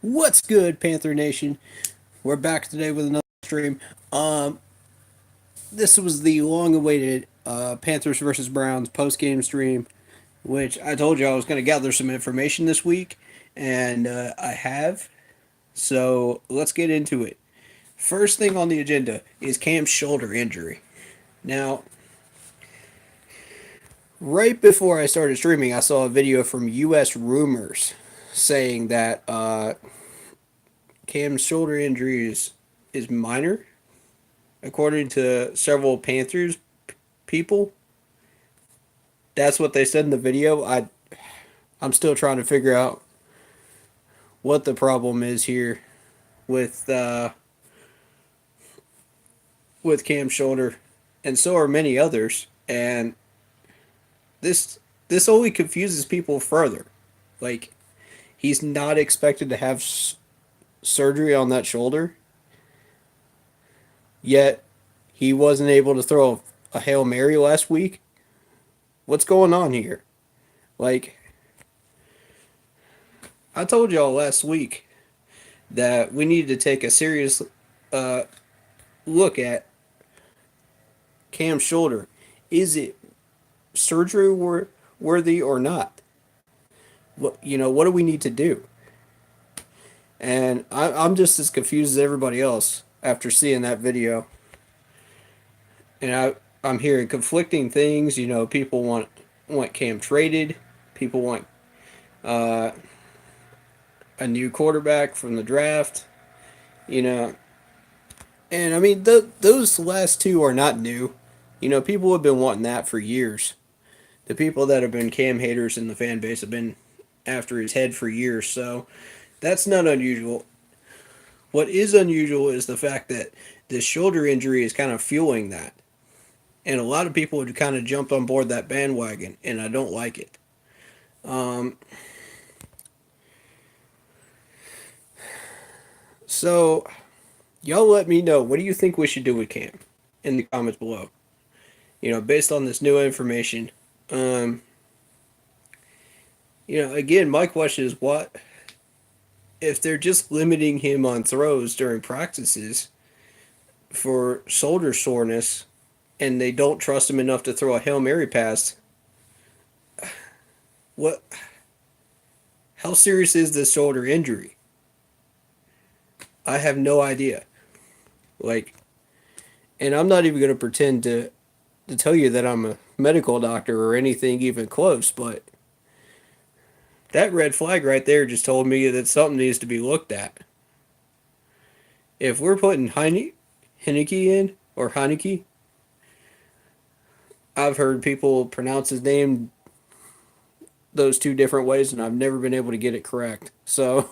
What's good, Panther Nation? We're back today with another stream. Um, this was the long-awaited Panthers versus Browns post-game stream, which I told you I was going to gather some information this week, and I have. So let's get into it. First thing on the agenda is Cam's shoulder injury. Now, right before I started streaming, I saw a video from U.S. Rumors saying that Cam's shoulder injury is minor according to several Panthers people. That's what they said in the video. I'm still trying to figure out what the problem is here with with Cam's shoulder, and so are many others. And this only confuses people further. Like, he's not expected to have surgery on that shoulder, yet he wasn't able to throw a Hail Mary last week. What's going on here? Like, I told y'all last week that we needed to take a serious uh, look at Cam's shoulder. Is it surgery worthy or not? What do we need to do? And I'm just as confused as everybody else after seeing that video. And I'm hearing conflicting things. People want Cam traded. People want uh, a new quarterback from the draft. You know, and I mean those last two are not new. People have been wanting that for years. The people that have been Cam haters in the fan base have been after his head for years. So that's not unusual. What is unusual is the fact that this shoulder injury is kind of fueling that. And a lot of people have kind of jumped on board that bandwagon, and I don't like it. Um, so, y'all let me know. What do you think we should do with Cam in the comments below? Based on this new information. Um, again, my question is what if they're just limiting him on throws during practices for shoulder soreness and they don't trust him enough to throw a Hail Mary pass? What How serious is this shoulder injury? I have no idea. Like, and I'm not even going to pretend to tell you that I'm a medical doctor or anything even close, but that red flag right there just told me that something needs to be looked at. If we're putting Heineke in, or Heineke, I've heard people pronounce his name those two different ways, and I've never been able to get it correct. So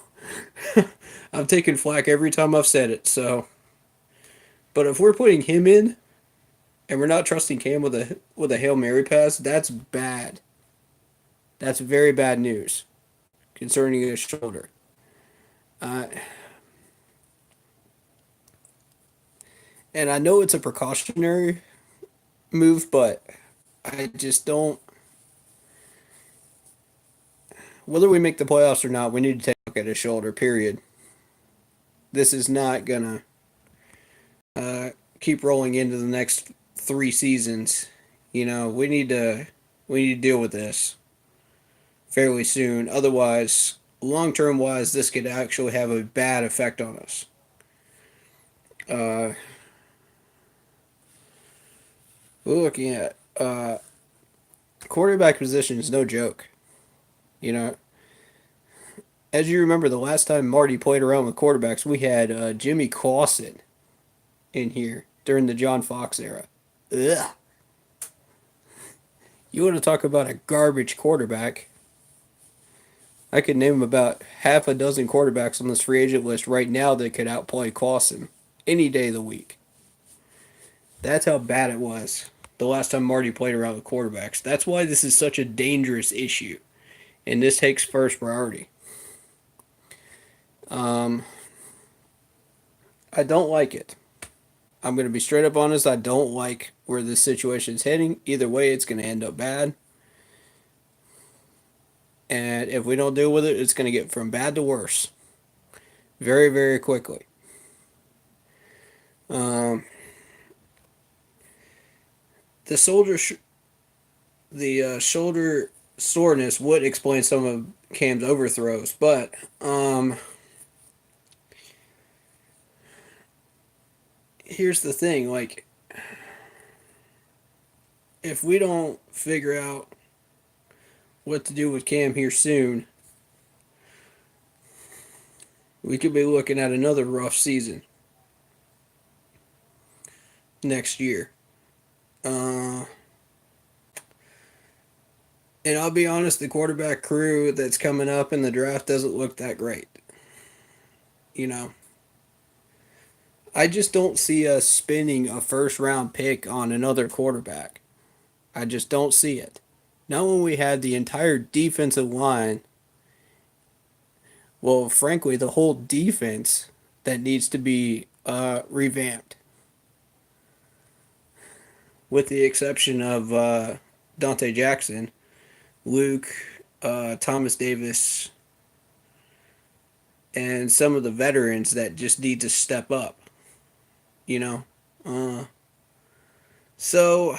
I've taken flack every time I've said it. But if we're putting him in, and we're not trusting Cam with a Hail Mary pass, that's bad. That's very bad news concerning his shoulder. Uh, and I know it's a precautionary move, but I just don't. Whether we make the playoffs or not, we need to take a look at his shoulder. Period. This is not gonna keep rolling into the next 3 seasons. We need to deal with this fairly soon. Otherwise, long term wise, this could actually have a bad effect on us. Uh, we're looking at quarterback position is no joke. You know, as you remember, the last time Marty played around with quarterbacks, we had Jimmy Clausen in here during the John Fox era. Ugh. You want to talk about a garbage quarterback? I could name about half a dozen quarterbacks on this free agent list right now that could outplay Clausen any day of the week. That's how bad it was the last time Marty played around with quarterbacks. That's why this is such a dangerous issue, and this takes first priority. Um, I don't like it. I'm going to be straight up honest. I don't like where this situation is heading. Either way, it's going to end up bad. And if we don't deal with it, it's going to get from bad to worse. very, very quickly. Um, the shoulder soreness would explain some of Cam's overthrows, but here's the thing: like, if we don't figure out what to do with Cam here soon, we could be looking at another rough season next year. Uh, and I'll be honest, the quarterback crew that's coming up in the draft doesn't look that great. You know, I just don't see us spending a first round pick on another quarterback. I just don't see it. Not when we had the entire defensive line, well, frankly, the whole defense that needs to be revamped, with the exception of Dante Jackson, Luke, Thomas Davis, and some of the veterans that just need to step up, you know? Uh, so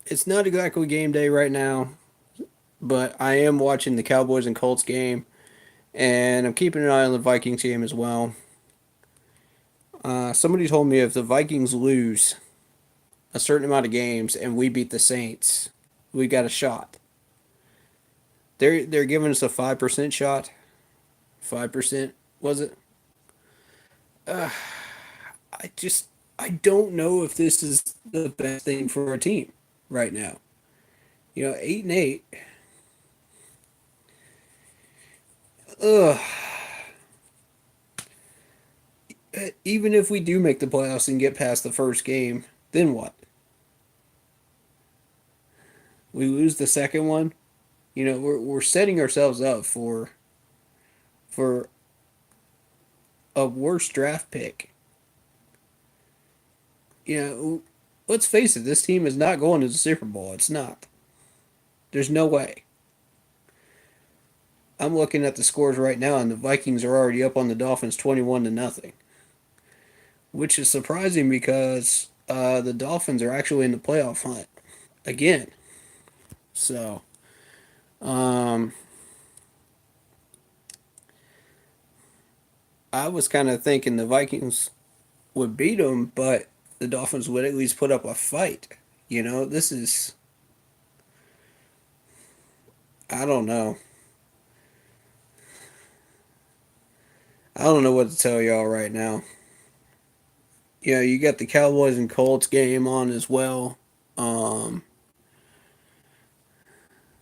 it's not exactly game day right now, but I am watching the Cowboys and Colts game, and I'm keeping an eye on the Vikings game as well. Somebody told me if the Vikings lose a certain amount of games and we beat the Saints, we got a shot. They're giving us a 5% shot. 5% was it? Uh, I just I don't know if this is the best thing for our team right now. 8-8. Ugh. Even if we do make the playoffs and get past the first game, then what? We lose the second one. We're setting ourselves up for a worse draft pick. Let's face it, this team is not going to the Super Bowl. It's not. There's no way. I'm looking at the scores right now, and the Vikings are already up on the Dolphins 21-0, which is surprising because the Dolphins are actually in the playoff hunt again. So, um, I was kind of thinking the Vikings would beat them, but the Dolphins would at least put up a fight. This is, I don't know. I don't know what to tell y'all right now. You got the Cowboys and Colts game on as well. Um,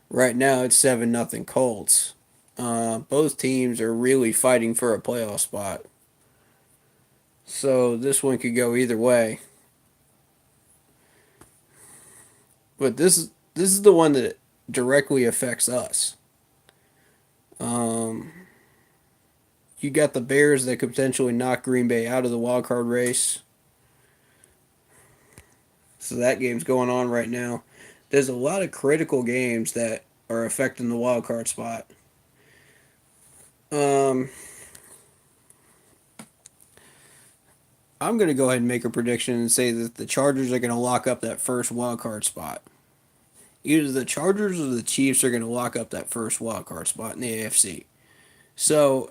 right now it's 7-0 Colts. Both teams are really fighting for a playoff spot. So this one could go either way. But this is the one that directly affects us. Um, you got the Bears that could potentially knock Green Bay out of the wild card race. So that game's going on right now. There's a lot of critical games that are affecting the wild card spot. Um, I'm going to go ahead and make a prediction and say that the Chargers are going to lock up that first wild card spot. Either the Chargers or the Chiefs are going to lock up that first wild card spot in the AFC. So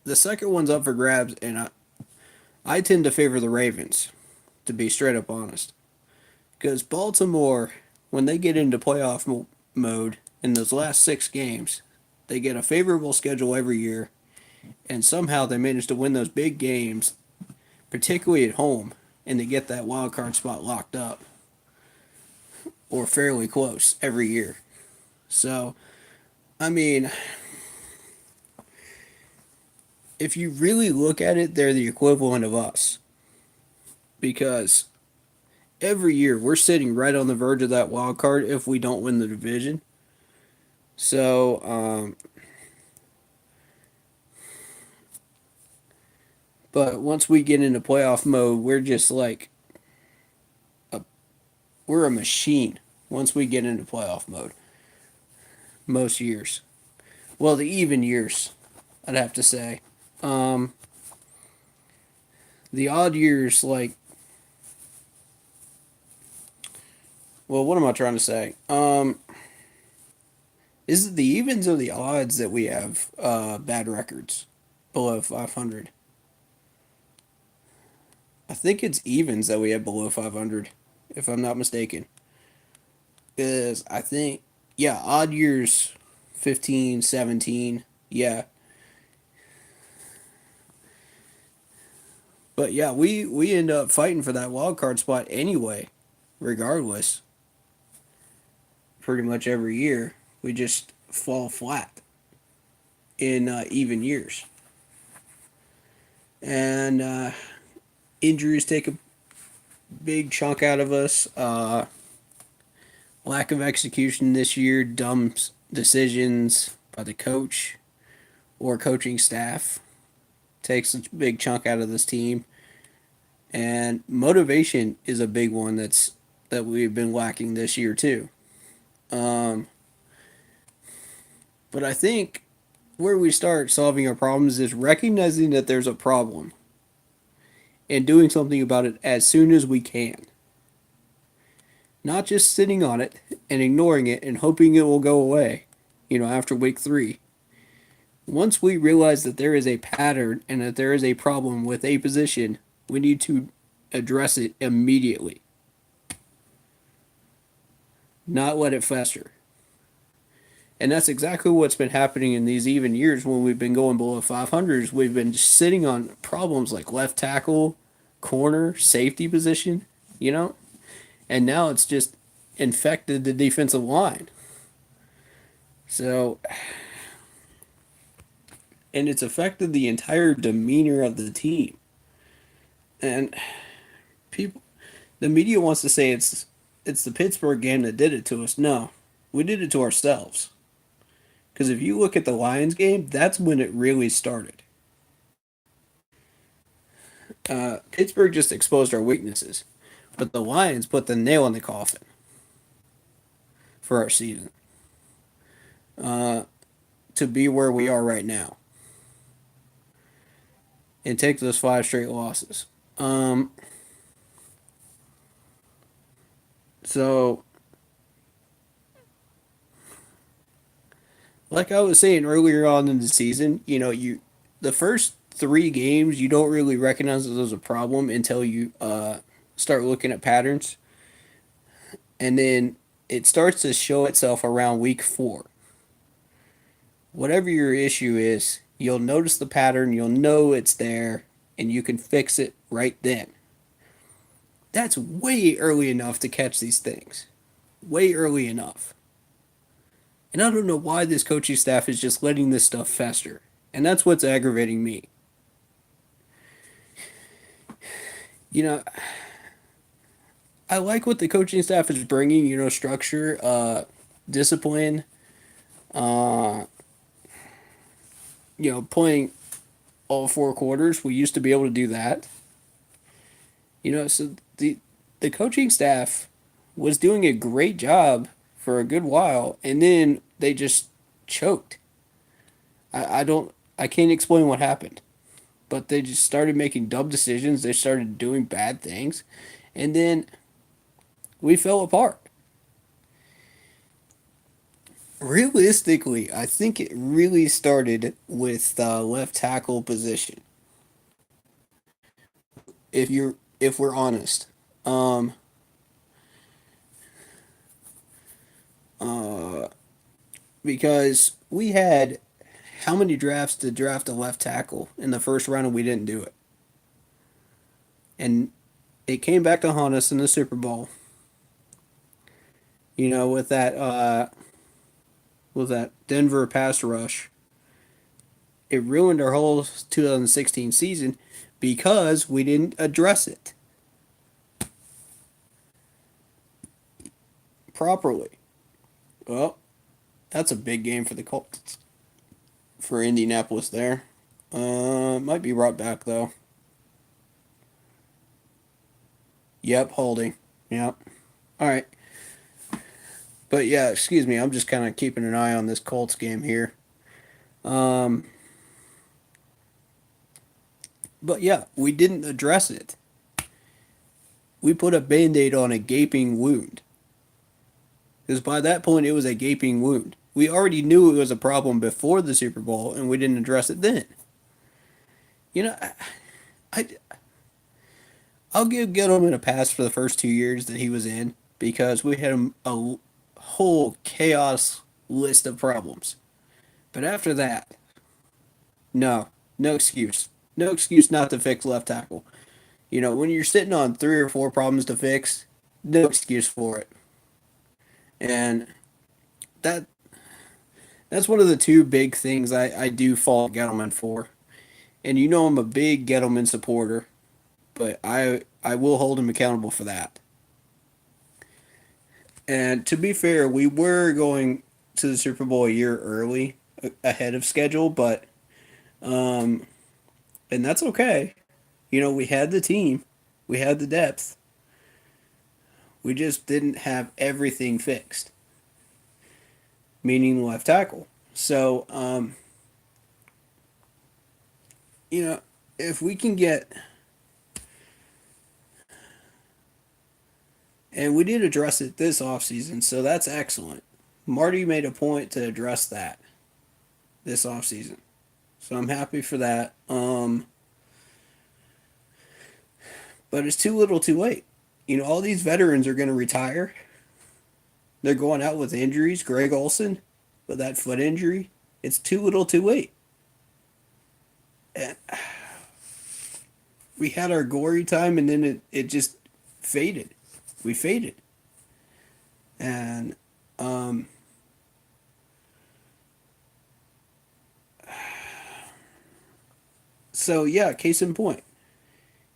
the second one's up for grabs, and I tend to favor the Ravens, to be straight up honest. Because Baltimore, when they get into playoff mode in those last 6 games, they get a favorable schedule every year, and somehow they manage to win those big games, particularly at home, and they get that wild card spot locked up, or fairly close every year. So, I mean, if you really look at it, they're the equivalent of us. Because every year we're sitting right on the verge of that wild card if we don't win the division. So, but once we get into playoff mode, we're just like we're a machine once we get into playoff mode. most years. Well, the even years, I'd have to say. Um, the odd years, like, well, what am I trying to say? Is it the evens or the odds that we have bad records below 500? I think it's evens that we have below 500, if I'm not mistaken. Because I think, yeah, odd years 15, 17, yeah. But yeah, we end up fighting for that wild card spot anyway, regardless, pretty much every year. We just fall flat in even years. And injuries take a big chunk out of us. Lack of execution this year, dumb decisions by the coach or coaching staff takes a big chunk out of this team. And motivation is a big one that we've been lacking this year too. Um, but I think where we start solving our problems is recognizing that there's a problem and doing something about it as soon as we can. Not just sitting on it and ignoring it and hoping it will go away, after week 3. Once we realize that there is a pattern and that there is a problem with a position, we need to address it immediately. Not let it fester. And that's exactly what's been happening in these even years when we've been going below 500s. We've been sitting on problems like left tackle, corner, safety position, and now it's just infected the defensive line. So, and it's affected the entire demeanor of the team. And people, the media wants to say it's the Pittsburgh game that did it to us. No, we did it to ourselves. Because if you look at the Lions game, that's when it really started. Pittsburgh just exposed our weaknesses, but the Lions put the nail in the coffin for our season to be where we are right now and take those 5 straight losses. So, like I was saying earlier on in the season, the first 3 games you don't really recognize it as a problem until you start looking at patterns, and then it starts to show itself around week 4. Whatever your issue is, you'll notice the pattern, you'll know it's there, and you can fix it right then. That's way early enough to catch these things. Way early enough. And I don't know why this coaching staff is just letting this stuff fester. And that's what's aggravating me. I like what the coaching staff is bringing, structure, discipline, uh, playing all 4 quarters. We used to be able to do that. So the coaching staff was doing a great job for a good while, and then they just choked. I can't explain what happened, but they just started making dumb decisions. They started doing bad things, and then we fell apart. Realistically, I think it really started with the left tackle position. If we're honest, um, uh, because we had how many drafts to draft a left tackle in the first round and we didn't do it, and it came back to haunt us in the Super Bowl. With that Denver pass rush, it ruined our whole 2016 season because we didn't address it properly. Well, that's a big game for the Colts, for Indianapolis there. Might be brought back though. Yep, holding. Yep. All right. But yeah, excuse me. I'm just kind of keeping an eye on this Colts game here. Um, but yeah, we didn't address it. We put a band aid on a gaping wound. Because by that point, it was a gaping wound. We already knew it was a problem before the Super Bowl, and we didn't address it then. You know, I I'll give Gettleman a pass for the first 2 years that he was in because we had a whole chaos list of problems. But after that, no, no excuse. No excuse not to fix left tackle. You know, when you're sitting on 3 or 4 problems to fix, no excuse for it. And that that's one of the two big things I do fault Gettleman for. And you know I'm a big Gettleman supporter, but I will hold him accountable for that. And to be fair, we were going to the Super Bowl a year early, ahead of schedule, but um, and that's okay. You know, we had the team, we had the depth, we just didn't have everything fixed, meaning left tackle. So, you know, if we can get, and we did address it this offseason, so that's excellent. Marty made a point to address that this offseason. So I'm happy for that. But it's too little too late. You know, all these veterans are going to retire. They're going out with injuries. Greg Olson with that foot injury. It's too little too late. And we had our gory time and then it just faded. We faded. And so, yeah, case in point.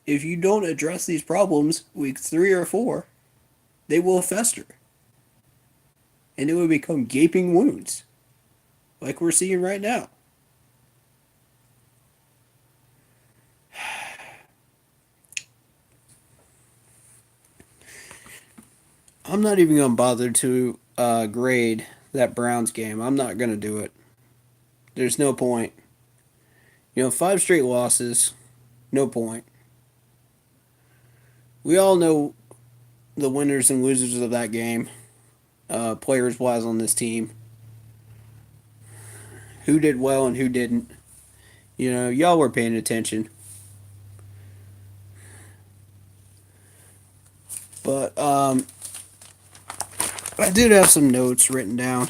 If you don't address these problems week 3 or 4, they will fester. And it will become gaping wounds like we're seeing right now. I'm not even going to bother to grade that Browns game. I'm not going to do it. There's no point. You know, 5 straight losses, no point. We all know the winners and losers of that game, players wise on this team. Who did well and who didn't. You know, y'all were paying attention. But I did have some notes written down.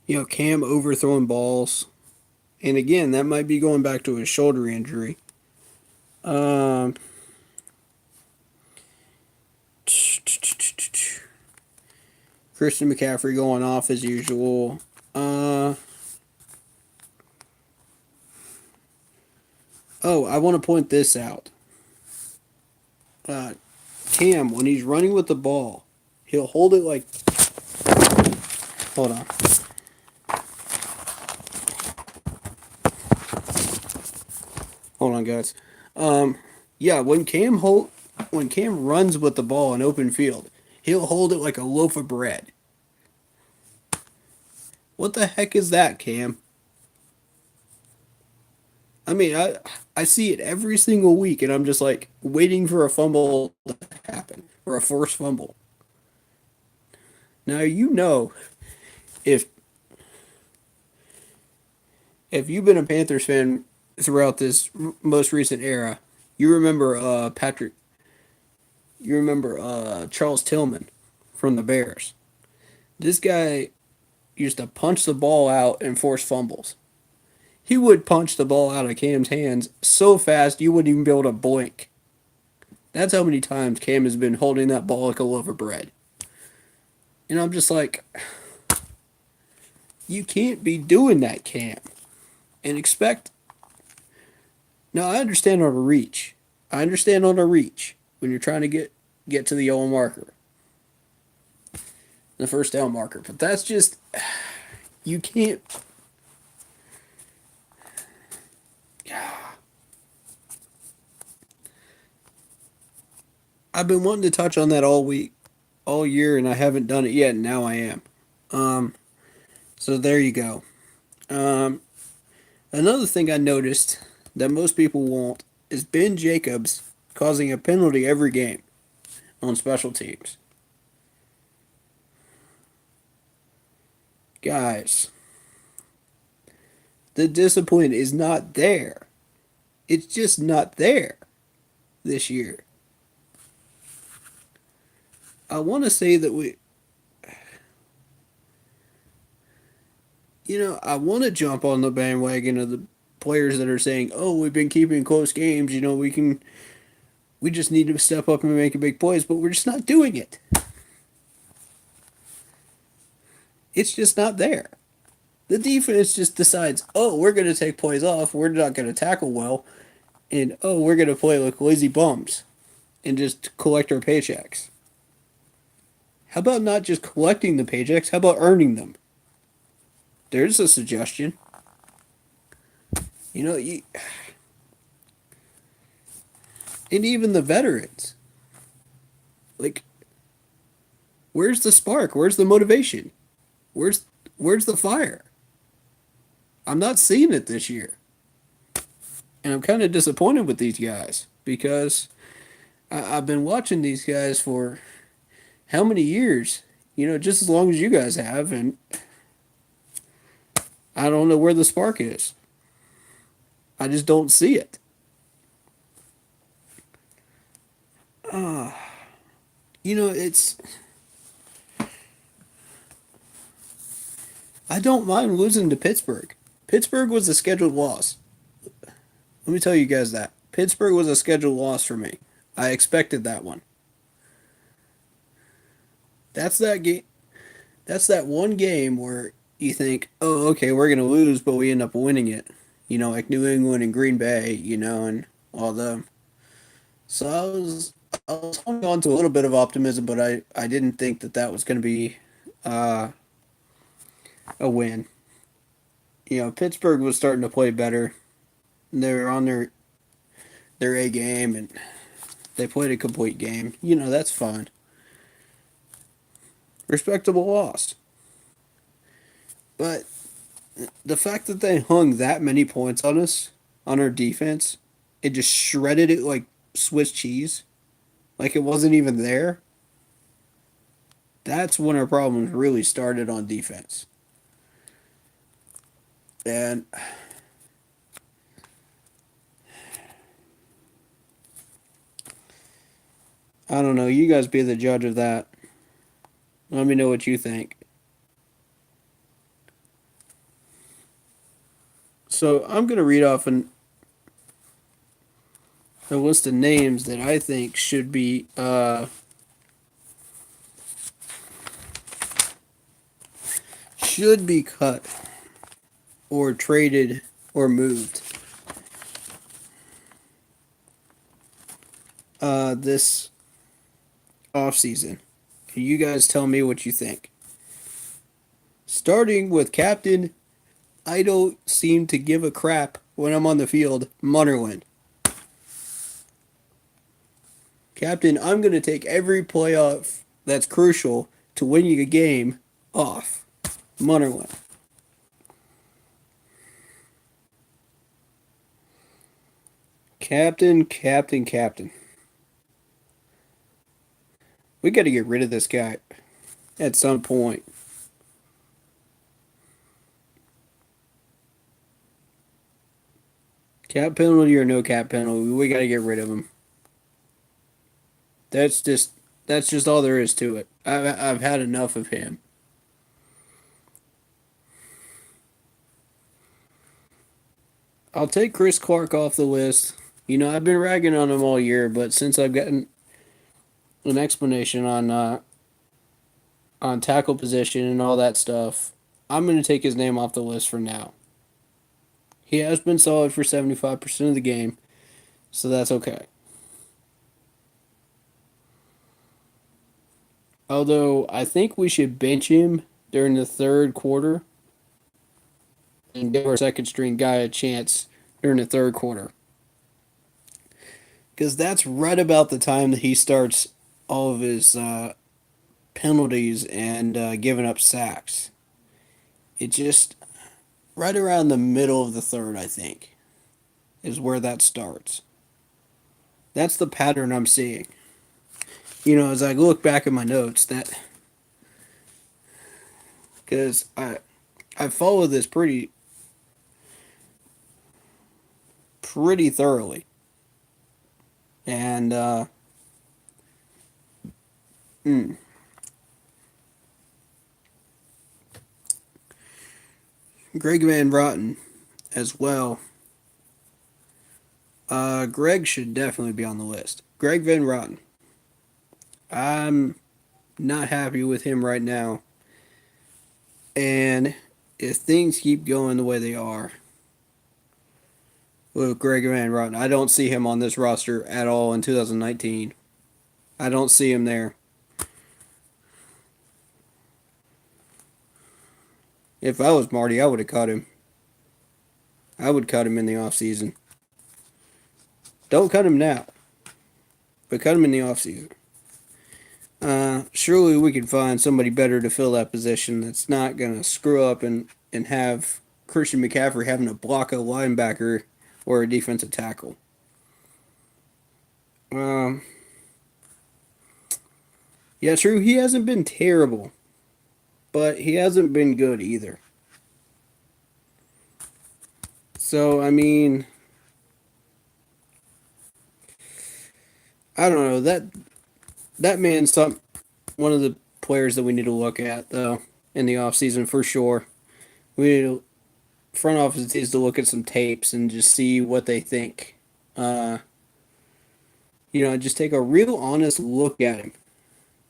You know, Cam overthrowing balls. And again, that might be going back to his shoulder injury. Um, Christian McCaffrey going off as usual. Oh, I want to point this out. Uh, Cam, when he's running with the ball, he'll hold it like. Hold on. Hold on, guys. Yeah, when Cam runs with the ball in open field, he'll hold it like a loaf of bread. What the heck is that, Cam? I mean, I see it every single week, and I'm just like waiting for a fumble to happen or a forced fumble. Now you know if you've been a Panthers fan throughout this most recent era, you remember Patrick. You remember Charles Tillman from the Bears. This guy used to punch the ball out and force fumbles. He would punch the ball out of Cam's hands so fast you wouldn't even be able to blink. That's how many times Cam has been holding that ball like a loaf of bread. And I'm just like, you can't be doing that, Cam. And expect. Now, I understand on a reach. I understand on a reach when you're trying to get to the yellow marker, the first down marker. But that's just, you can't. I've been wanting to touch on that all week, all year, and I haven't done it yet. And now I am. Um, so there you go. Um, Another thing I noticed that most people won't is Ben Jacobs causing a penalty every game on special teams. Guys, the discipline is not there. It's just not there this year. I want to say that I want to jump on the bandwagon of the players that are saying, "Oh, we've been keeping close games. We just need to step up and make big plays," but we're just not doing it. It's just not there. The defense just decides, "Oh, we're going to take plays off. We're not going to tackle well, and oh, we're going to play like lazy bums and just collect our paychecks." How about not just collecting the paychecks? How about earning them? There's a suggestion. You know, you, and even the veterans. Like, where's the spark? Where's the motivation? Where's where's the fire? I'm not seeing it this year. And I'm kind of disappointed with these guys because I've been watching these guys for how many years? Just as long as you guys have, and I don't know where the spark is. I just don't see it. Uh, it's. I don't mind losing to Pittsburgh. Pittsburgh was a scheduled loss. Let me tell you guys that. Pittsburgh was a scheduled loss for me. I expected that one. That's that game. That's that one game where you think, oh, okay, we're gonna lose, but we end up winning it. Like New England and Green Bay, and all them. So I was holding on to a little bit of optimism, but I didn't think that that was gonna be uh, a win. Pittsburgh was starting to play better. They were on their A game, and they played a complete game. That's fine. Respectable loss. But the fact that they hung that many points on us, on our defense, it just shredded it like Swiss cheese, like it wasn't even there. That's when our problems really started on defense. And I don't know, you guys be the judge of that. Let me know what you think. So I'm going to read off a list of names that I think should be cut or traded or moved this off season. You guys tell me what you think. Starting with Captain, I don't seem to give a crap when I'm on the field, Munnerlin. Captain, I'm going to take every playoff that's crucial to winning a game off, Munnerlin. Captain, captain, captain. We got to get rid of this guy at some point. Cap penalty or no cap penalty, we got to get rid of him. That's just that's just all there is to it. I've had enough of him. I'll take Chris Clark off the list. I've been ragging on him all year, but since I've gotten an explanation on tackle position and all that stuff, I'm going to take his name off the list for now. He has been solid for 75% of the game, so that's okay. Although I think we should bench him during the third quarter and give our second string guy a chance during the third quarter. because that's right about the time that he starts all of his penalties and giving up sacks. It just right around the middle of the third, I think, is where that starts. That's the pattern I'm seeing. As I look back at my notes, that because I follow this pretty thoroughly, and mm, Greg Van Rotten as well. Greg should definitely be on the list. Greg Van Rotten. I'm not happy with him right now, and if things keep going the way they are with Greg Van Rotten, I don't see him on this roster at all in 2019. I don't see him there. If I was Marty, I would have cut him. I would cut him in the offseason. Don't cut him now, but cut him in the offseason. Surely we can find somebody better to fill that position that's not going to screw up and have Christian McCaffrey having to block a linebacker or a defensive tackle. Um, yeah, true, he hasn't been terrible, but he hasn't been good either. So, I mean, I don't know. That man's one of the players that we need to look at, though, in the offseason for sure. We need to, front office needs to look at some tapes and just see what they think. Uh, just take a real honest look at him.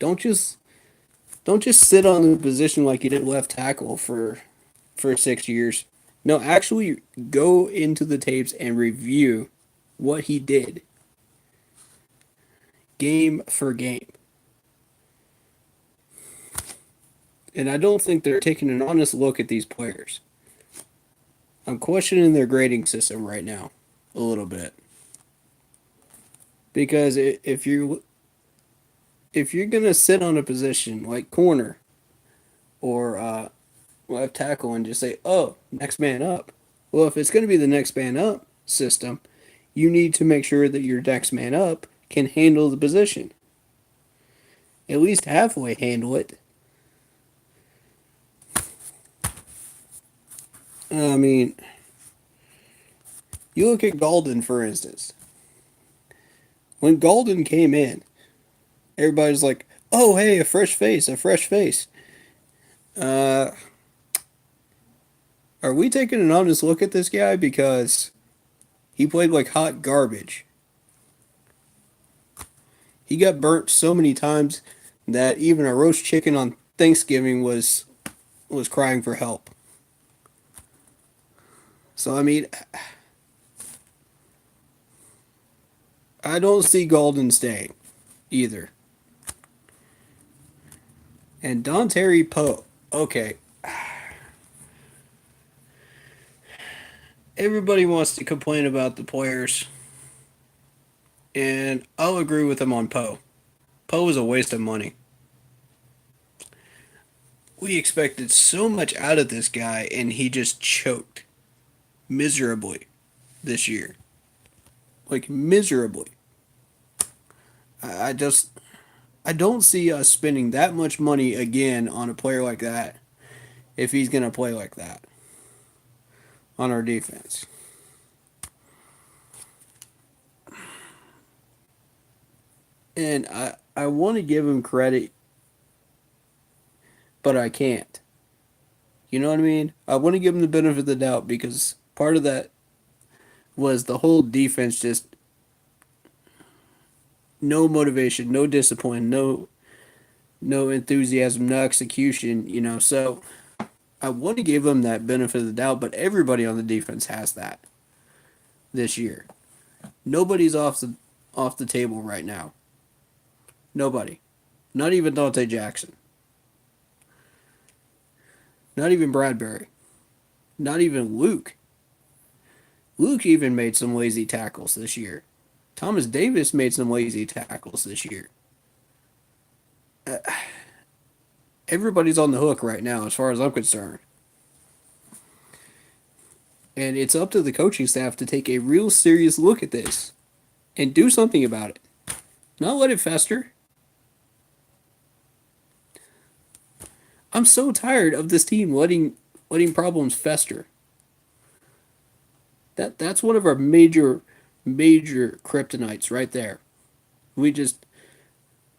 Don't just don't just sit on the position like you did left tackle for 6 years. No, actually go into the tapes and review what he did game for game. And I don't think they're taking an honest look at these players. I'm questioning their grading system right now a little bit. Because if you're gonna sit on a position like corner or left tackle and just say, "Oh, next man up," well, if it's gonna be the next man up system, you need to make sure that your next man up can handle the position. At least halfway handle it. I mean, you look at Golden for instance. When Golden came in, everybody's like, "Oh, hey, a fresh face, a fresh face." Uh, are we taking an honest look at this guy because he played like hot garbage? He got burnt so many times that even a roast chicken on Thanksgiving was crying for help. So I mean, I don't see Golden staying either. And Dontari Poe. Okay. Everybody wants to complain about the players, and I'll agree with them on Poe. Poe was a waste of money. We expected so much out of this guy, and he just choked miserably this year. Like, miserably. I just. I don't see us spending that much money again on a player like that if he's going to play like that on our defense. And I want to give him credit, but I can't. You know what I mean? I want to give him the benefit of the doubt because part of that was the whole defense just no motivation, no discipline, no enthusiasm, no execution. So I want to give them that benefit of the doubt, but everybody on the defense has that this year. Nobody's off the table right now. Nobody. Not even Dante Jackson. Not even Bradbury. Not even Luke. Luke even made some lazy tackles this year. Thomas Davis made some lazy tackles this year. Everybody's on the hook right now, as far as I'm concerned. And it's up to the coaching staff to take a real serious look at this and do something about it. Not let it fester. I'm so tired of this team letting problems fester. That's one of our major kryptonites right there. We just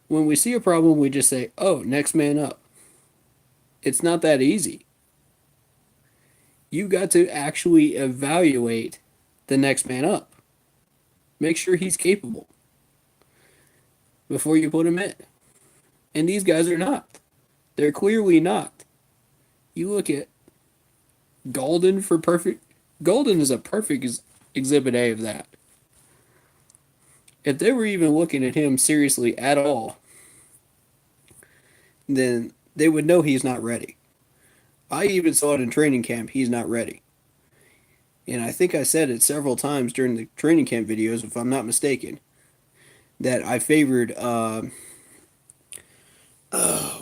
when we see a problem, we just say, "Oh, next man up." It's not that easy. You got to actually evaluate the next man up. Make sure he's capable before you put him in. And these guys are not. They're clearly not. You look at Golden for perfect. Golden is a perfect exhibit A of that. If they were even looking at him seriously at all, then they would know he's not ready. I even saw it in training camp. He's not ready. And I think I said it several times during the training camp videos, if I'm not mistaken, that I favored,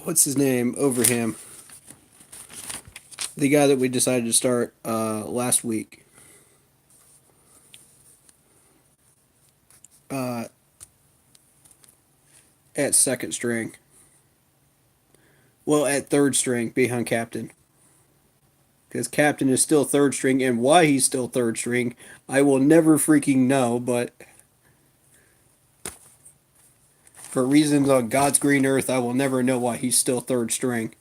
what's his name, over him. The guy that we decided to start last week. At second string. Well, at third string behind captain. Because captain is still third string, and why he's still third string, I will never freaking know, but for reasons on God's green earth, I will never know why he's still third string.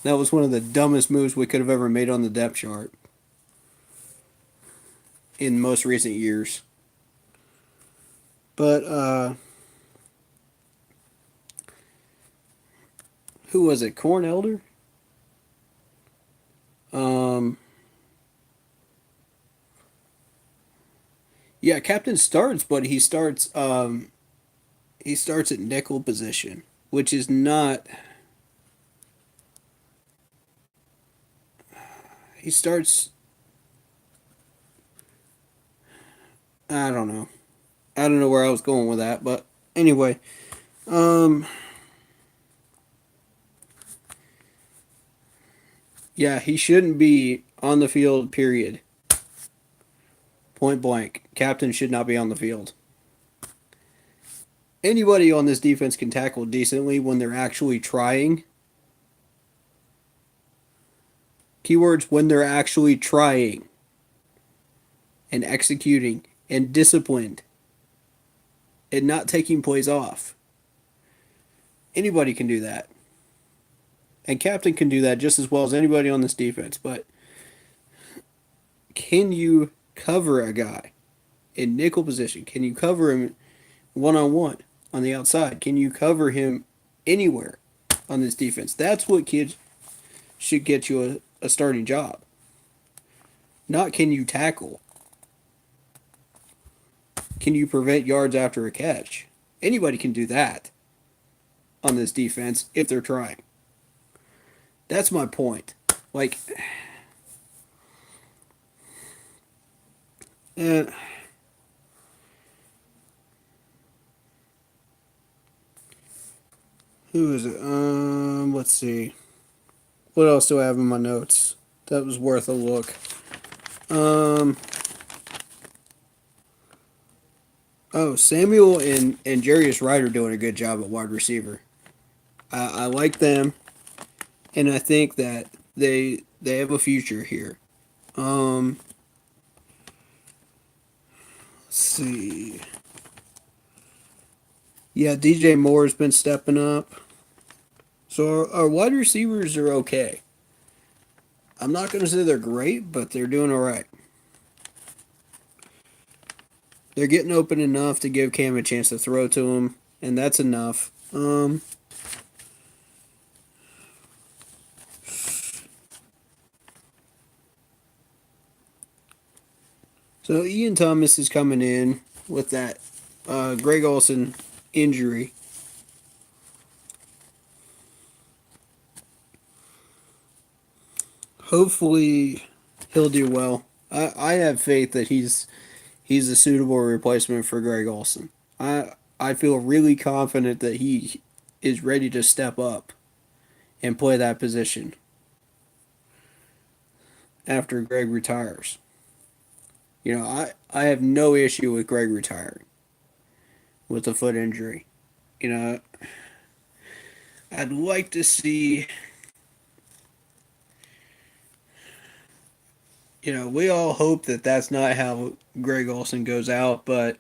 That was one of the dumbest moves we could have ever made on the depth chart in most recent years. But, who was it? Corn Elder? Yeah, captain starts, but he starts at nickel position, which is not. He starts. I don't know. I don't know where I was going with that, but anyway, yeah, he shouldn't be on the field. Period. Point blank. Captain should not be on the field. Anybody on this defense can tackle decently when they're actually trying. Keywords, when they're actually trying and executing and disciplined and not taking plays off. Anybody can do that. And captain can do that just as well as anybody on this defense. But can you cover a guy in nickel position? Can you cover him one-on-one on the outside? Can you cover him anywhere on this defense? That's what kids should get you a starting job. Not can you tackle. Can you prevent yards after a catch? Anybody can do that on this defense if they're trying. That's my point. Like, and who is it? Let's see. What else do I have in my notes? That was worth a look. Oh, Samuel and Jarius Wright are doing a good job at wide receiver. I like them, and I think that they have a future here. Let's see. Yeah, DJ Moore's been stepping up. So our wide receivers are okay. I'm not going to say they're great, but they're doing all right. They're getting open enough to give Cam a chance to throw to him, and that's enough. So Ian Thomas is coming in with that Greg Olsen injury. Hopefully he'll do well. I have faith that he's he's a suitable replacement for Greg Olson. I feel really confident that he is ready to step up and play that position after Greg retires. I have no issue with Greg retiring with a foot injury. You know, I'd like to see, we all hope that that's not how Greg Olson goes out, but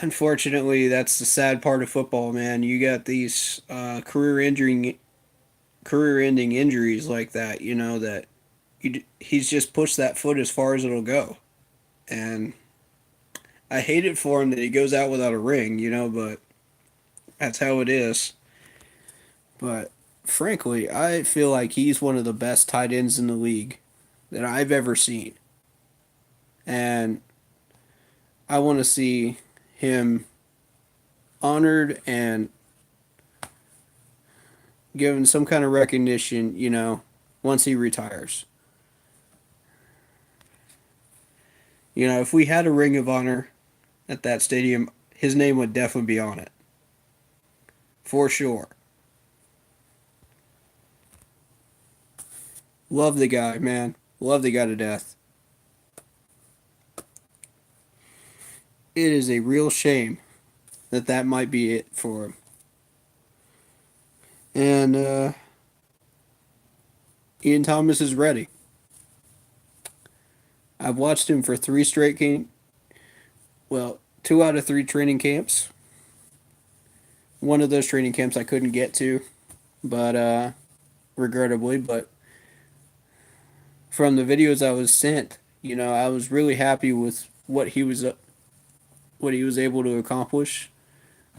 unfortunately, that's the sad part of football, man. You got these career-ending injuries like that. That he's just pushed that foot as far as it'll go, and I hate it for him that he goes out without a ring. But that's how it is. But frankly, I feel like he's one of the best tight ends in the league that I've ever seen, and I want to see him honored and given some kind of recognition, once he retires. If we had a ring of honor at that stadium, his name would definitely be on it. For sure. Love the guy, man. Love the guy to death. It is a real shame that might be it for him. And Ian Thomas is ready. I've watched him for 3 straight well, 2 out of 3 training camps. One of those training camps I couldn't get to, but regrettably, but from the videos I was sent, I was really happy with what he was able to accomplish.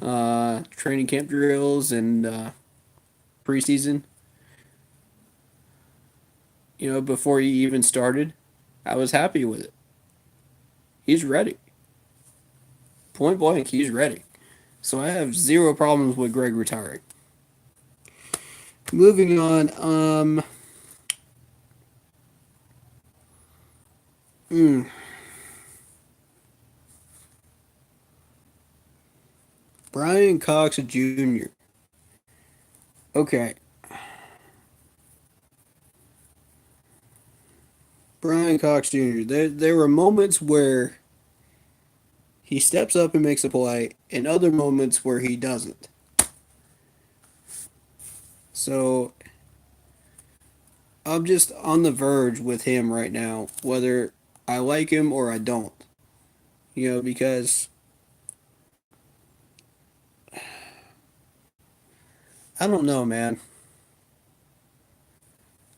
Training camp drills and preseason. Before he even started, I was happy with it. He's ready. Point blank, he's ready. So I have zero problems with Greg retiring. Moving on, Brian Cox Jr. Okay. Brian Cox Jr. There were moments where he steps up and makes a play, and other moments where he doesn't. So I'm just on the verge with him right now, whether I like him or I don't. Because I don't know, man.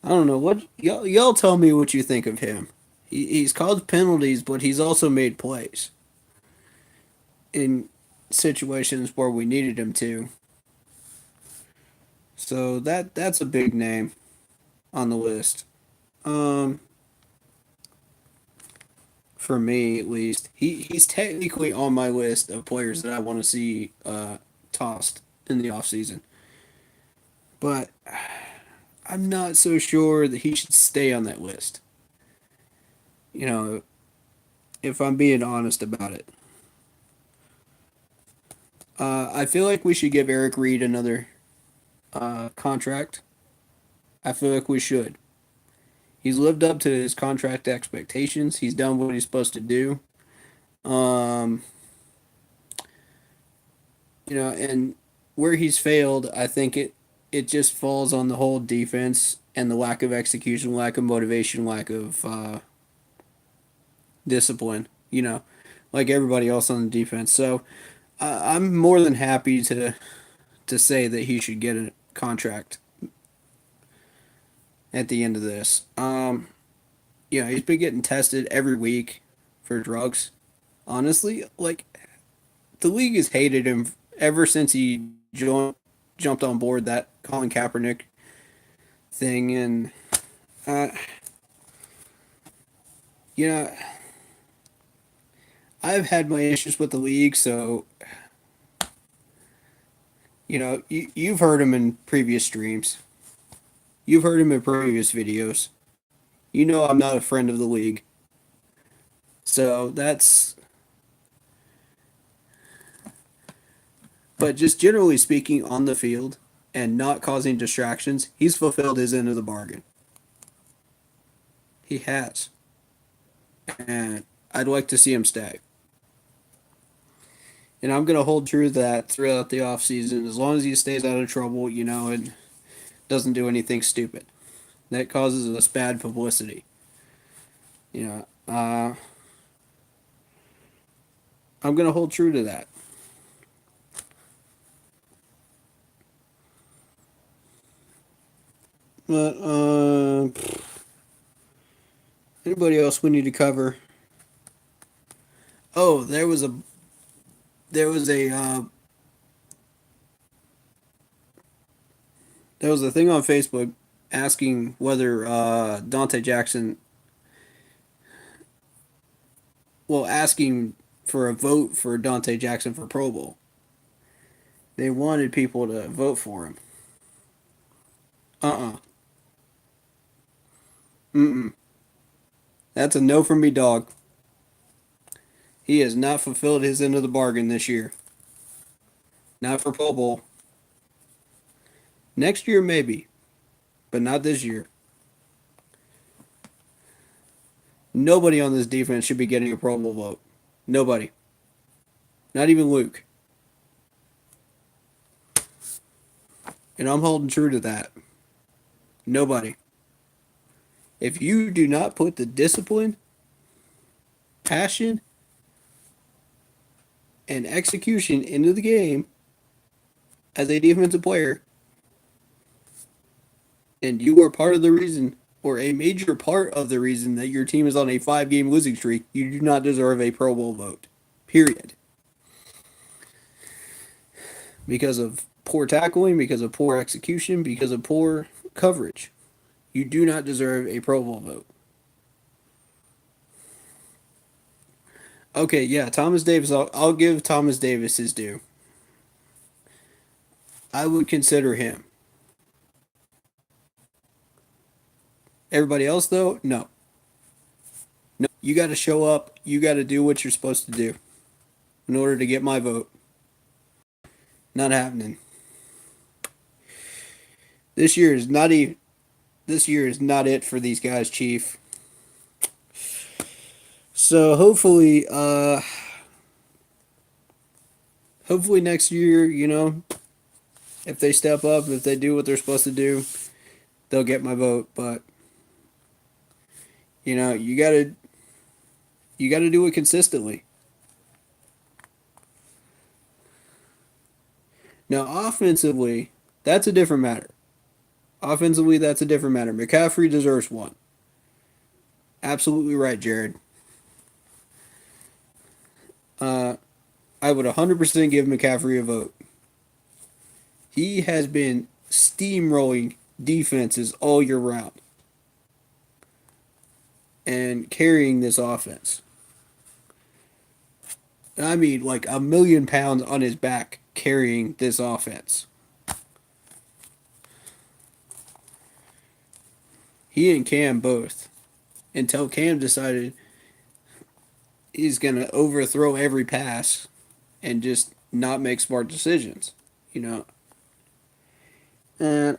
I don't know what y'all tell me what you think of him. He's caused penalties, but he's also made plays in situations where we needed him to. So that's a big name on the list. Um, for me at least, he's technically on my list of players that I want to see tossed in the offseason. But I'm not so sure that he should stay on that list. You know, if I'm being honest about it. I feel like we should give Eric Reed another contract. I feel like we should. He's lived up to his contract expectations. He's done what he's supposed to do. Um, and where he's failed, I think it just falls on the whole defense and the lack of execution, lack of motivation, lack of discipline. Like everybody else on the defense. So I'm more than happy to say that he should get a contract at the end of this. He's been getting tested every week for drugs. Honestly, like the league has hated him ever since he jumped on board that Colin Kaepernick thing, and uh, you know, I've had my issues with the league, so you've heard him in previous streams. You've heard him in previous videos. I'm not a friend of the league. So that's, but just generally speaking, on the field and not causing distractions, he's fulfilled his end of the bargain. He has. And I'd like to see him stay. And I'm going to hold true to that throughout the offseason as long as he stays out of trouble, and doesn't do anything stupid. That causes us bad publicity. You know, I'm going to hold true to that. But anybody else we need to cover? Oh, there was a there was a thing on Facebook asking whether Dante Jackson, well, asking for a vote for Dante Jackson for Pro Bowl. They wanted people to vote for him. Uh-uh. Mm-mm. That's a no from me, dog. He has not fulfilled his end of the bargain this year. Not for Pro Bowl. Next year, maybe, but not this year. Nobody on this defense should be getting a Pro Bowl vote. Nobody. Not even Luke. And I'm holding true to that. Nobody. If you do not put the discipline, passion, and execution into the game as a defensive player, and you are part of the reason, or a major part of the reason that your team is on a 5-game losing streak, you do not deserve a Pro Bowl vote. Period. Because of poor tackling, because of poor execution, because of poor coverage. You do not deserve a Pro Bowl vote. Okay, yeah, Thomas Davis. I'll give Thomas Davis his due. I would consider him. Everybody else, though, no. No, you got to show up. You got to do what you're supposed to do in order to get my vote. Not happening. This year is not even. This year is not it for these guys, Chief. So hopefully next year, if they step up, if they do what they're supposed to do, they'll get my vote. But you gotta do it consistently. Now, offensively, that's a different matter. Offensively, that's a different matter. McCaffrey deserves one. Absolutely right, Jared. Uh, I would 100% give McCaffrey a vote. He has been steamrolling defenses all year round and carrying this offense. I mean, like 1,000,000 pounds on his back carrying this offense. He and Cam both. Until Cam decided he's going to overthrow every pass and just not make smart decisions, you know. And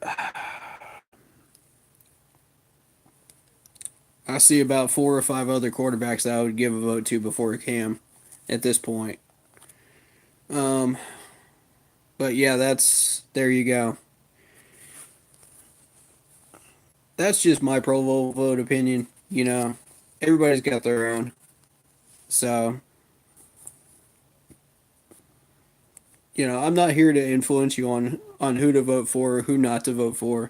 I see about 4 or 5 other quarterbacks that I would give a vote to before Cam at this point. Um, but yeah, there you go. That's just my Pro Bowl vote opinion. Everybody's got their own. So, I'm not here to influence you on who to vote for or who not to vote for.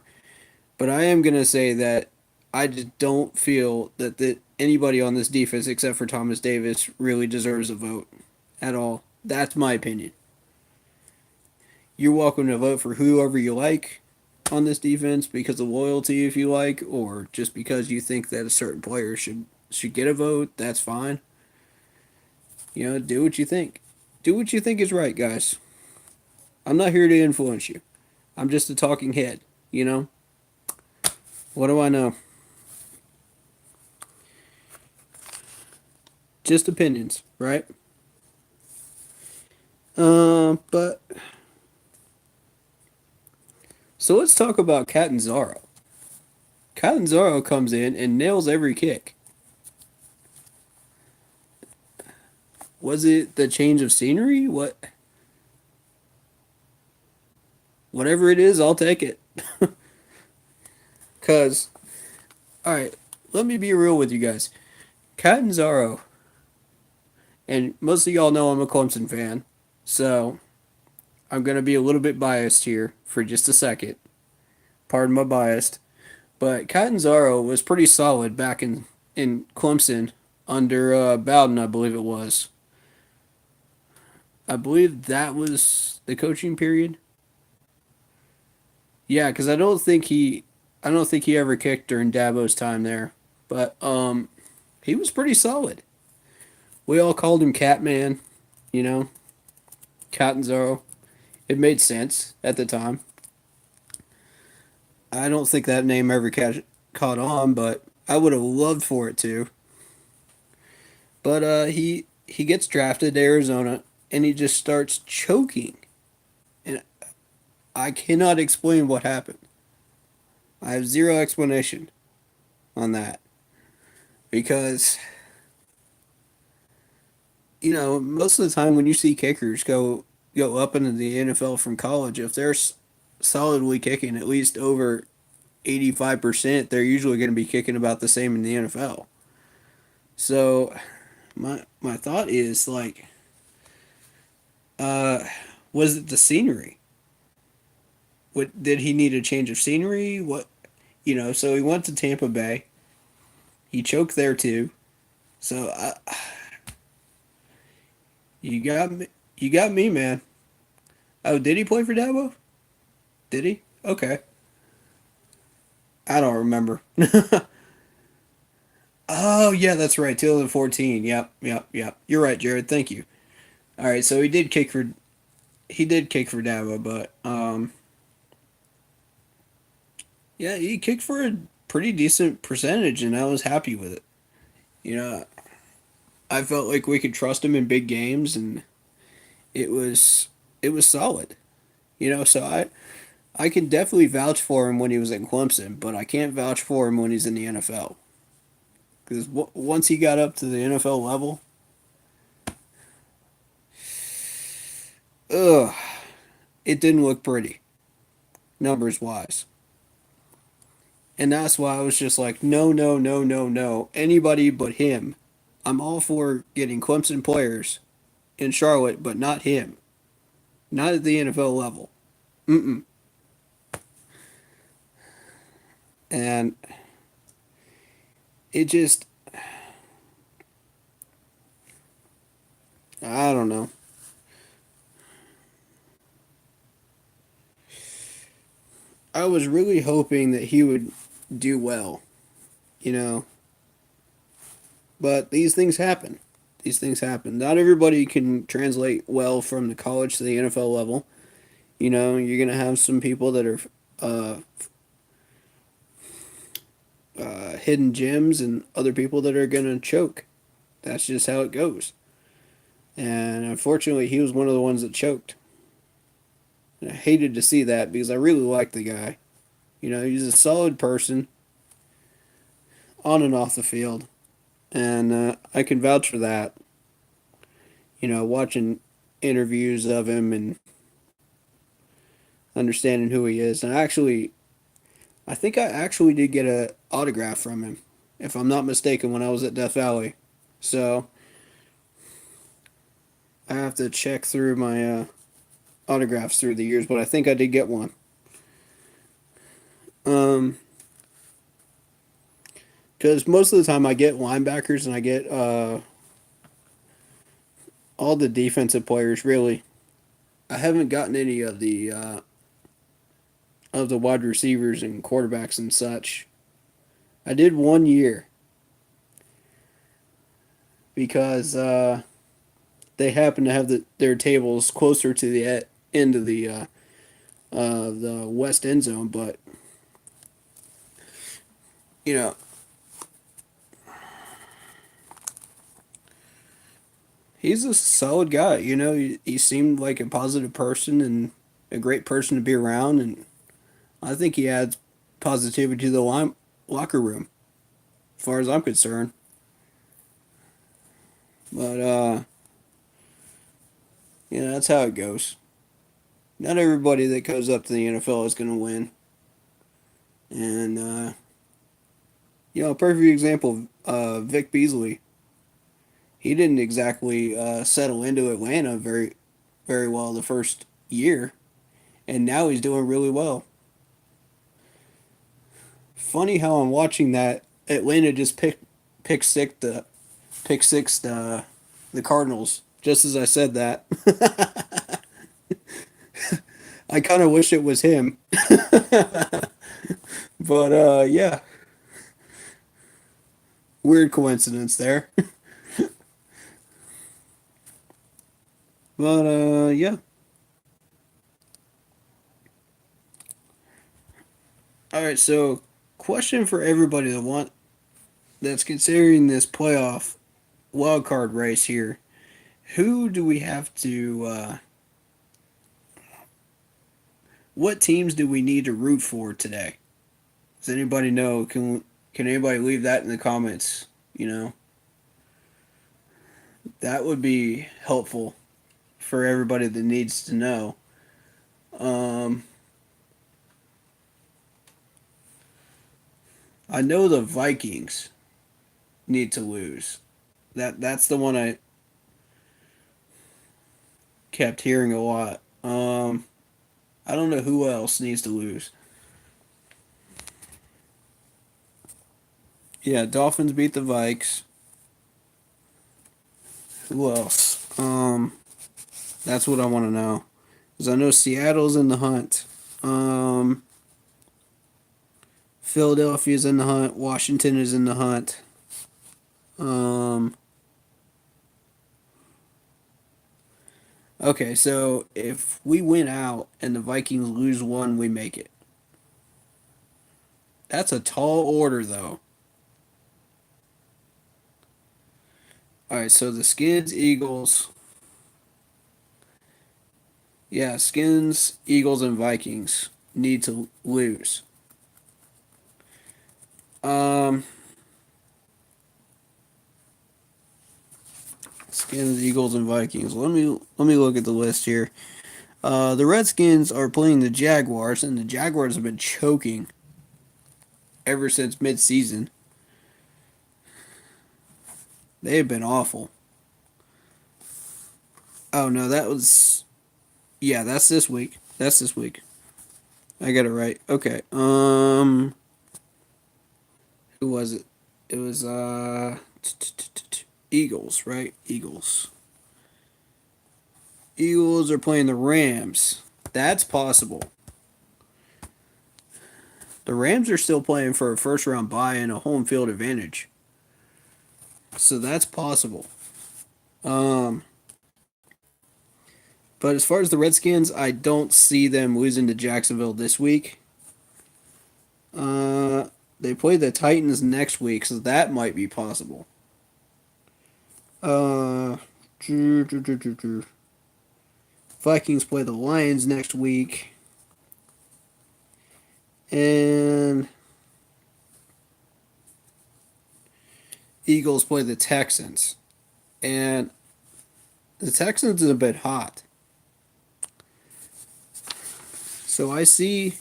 But I am going to say that I just don't feel that anybody on this defense except for Thomas Davis really deserves a vote at all. That's my opinion. You're welcome to vote for whoever you like on this defense because of loyalty if you like, or just because you think that a certain player should get a vote. That's fine. Do what you think. Do what you think is right, guys. I'm not here to influence you. I'm just a talking head, you know? What do I know? Just opinions, right? But so let's talk about Catanzaro. Catanzaro comes in and nails every kick. Was it the change of scenery? Whatever it is, I'll take it. Cause all right, let me be real with you guys. Catanzaro, and most of y'all know I'm a Clemson fan, so I'm gonna be a little bit biased here for just a second. Pardon my bias, but Catanzaro was pretty solid back in Clemson under Bowden, I believe it was. I believe that was the coaching period. Yeah, because I don't think he ever kicked during Dabo's time there, but he was pretty solid. We all called him Catman, you know, Catanzaro. It made sense at the time. I don't think that name ever caught on, but I would have loved for it to. But he gets drafted to Arizona and he just starts choking, and I cannot explain what happened. I have zero explanation on that because most of the time when you see kickers go up into the NFL from college, if they're solidly kicking at least over 85%, they're usually going to be kicking about the same in the NFL. So my thought is like, uh, was it the scenery? What did he need a change of scenery? So he went to Tampa Bay. He choked there too. So you got me, you got me, man. Oh, did he play for Dabo? Did he? Okay, I don't remember. Oh yeah, that's right. 2014. Yep, yep, yep. You're right, Jared. Thank you. All right, so he did kick for Dabo, but yeah, he kicked for a pretty decent percentage, and I was happy with it. You know, I felt like we could trust him in big games, and it was it was solid. So I can definitely vouch for him when he was in Clemson, but I can't vouch for him when he's in the NFL because once he got up to the NFL level, ugh, it didn't look pretty numbers wise. And that's why I was just like, no, no, no, no, no. Anybody but him. I'm all for getting Clemson players in Charlotte, but not him. Not at the NFL level. Mm-mm. And it just, I don't know. I was really hoping that he would do well, you know. But these things happen. These things happen. Not everybody can translate well from the college to the NFL level. You're going to have some people that are uh, hidden gems and other people that are going to choke. That's just how it goes. And unfortunately, he was one of the ones that choked. And I hated to see that because I really liked the guy. He's a solid person on and off the field. And I can vouch for that. Watching interviews of him and understanding who he is. And I think I actually did get a autograph from him, if I'm not mistaken, when I was at Death Valley. So I have to check through my autographs through the years, but I think I did get one. Um, because most of the time I get linebackers and I get all the defensive players. Really, I haven't gotten any of the wide receivers and quarterbacks and such. I did 1 year because they happen to have their tables closer to the end of the west end zone, but you know He's a solid guy. He seemed like a positive person and a great person to be around, and I think he adds positivity to the locker room, as far as I'm concerned. But that's how it goes. Not everybody that goes up to the NFL is going to win, and a perfect example, Vic Beasley. He didn't exactly settle into Atlanta very, very well the first year, and now he's doing really well. Funny how I'm watching that Atlanta just pick six the Cardinals just as I said that. I kind of wish it was him, but yeah, weird coincidence there. But yeah. All right, so question for everybody that's considering this playoff wild card race here. Who do we have to what teams do we need to root for today? Does anybody know? Can anybody leave that in the comments? That would be helpful for everybody that needs to know. Um, I know the Vikings need to lose. That's the one I kept hearing a lot. I don't know who else needs to lose. Yeah, Dolphins beat the Vikes. Who else? That's what I want to know. Because I know Seattle's in the hunt. Philadelphia's in the hunt. Washington is in the hunt. Um, okay, so if we win out and the Vikings lose one, we make it. That's a tall order, though. All right, so the Skins, Eagles. Yeah, Skins, Eagles, and Vikings need to lose. Um, Skins, Eagles, and Vikings. Let me look at the list here. The Redskins are playing the Jaguars, and the Jaguars have been choking ever since midseason. They have been awful. Oh no, that was yeah, that's this week. That's this week. I got it right. Okay. Who was it? It was Eagles, right? Eagles. Eagles are playing the Rams. That's possible. The Rams are still playing for a first round bye and a home field advantage. So that's possible. Um, but as far as the Redskins, I don't see them losing to Jacksonville this week. They play the Titans next week, so that might be possible. Uh, Vikings play the Lions next week. And Eagles play the Texans. And the Texans is a bit hot. So I see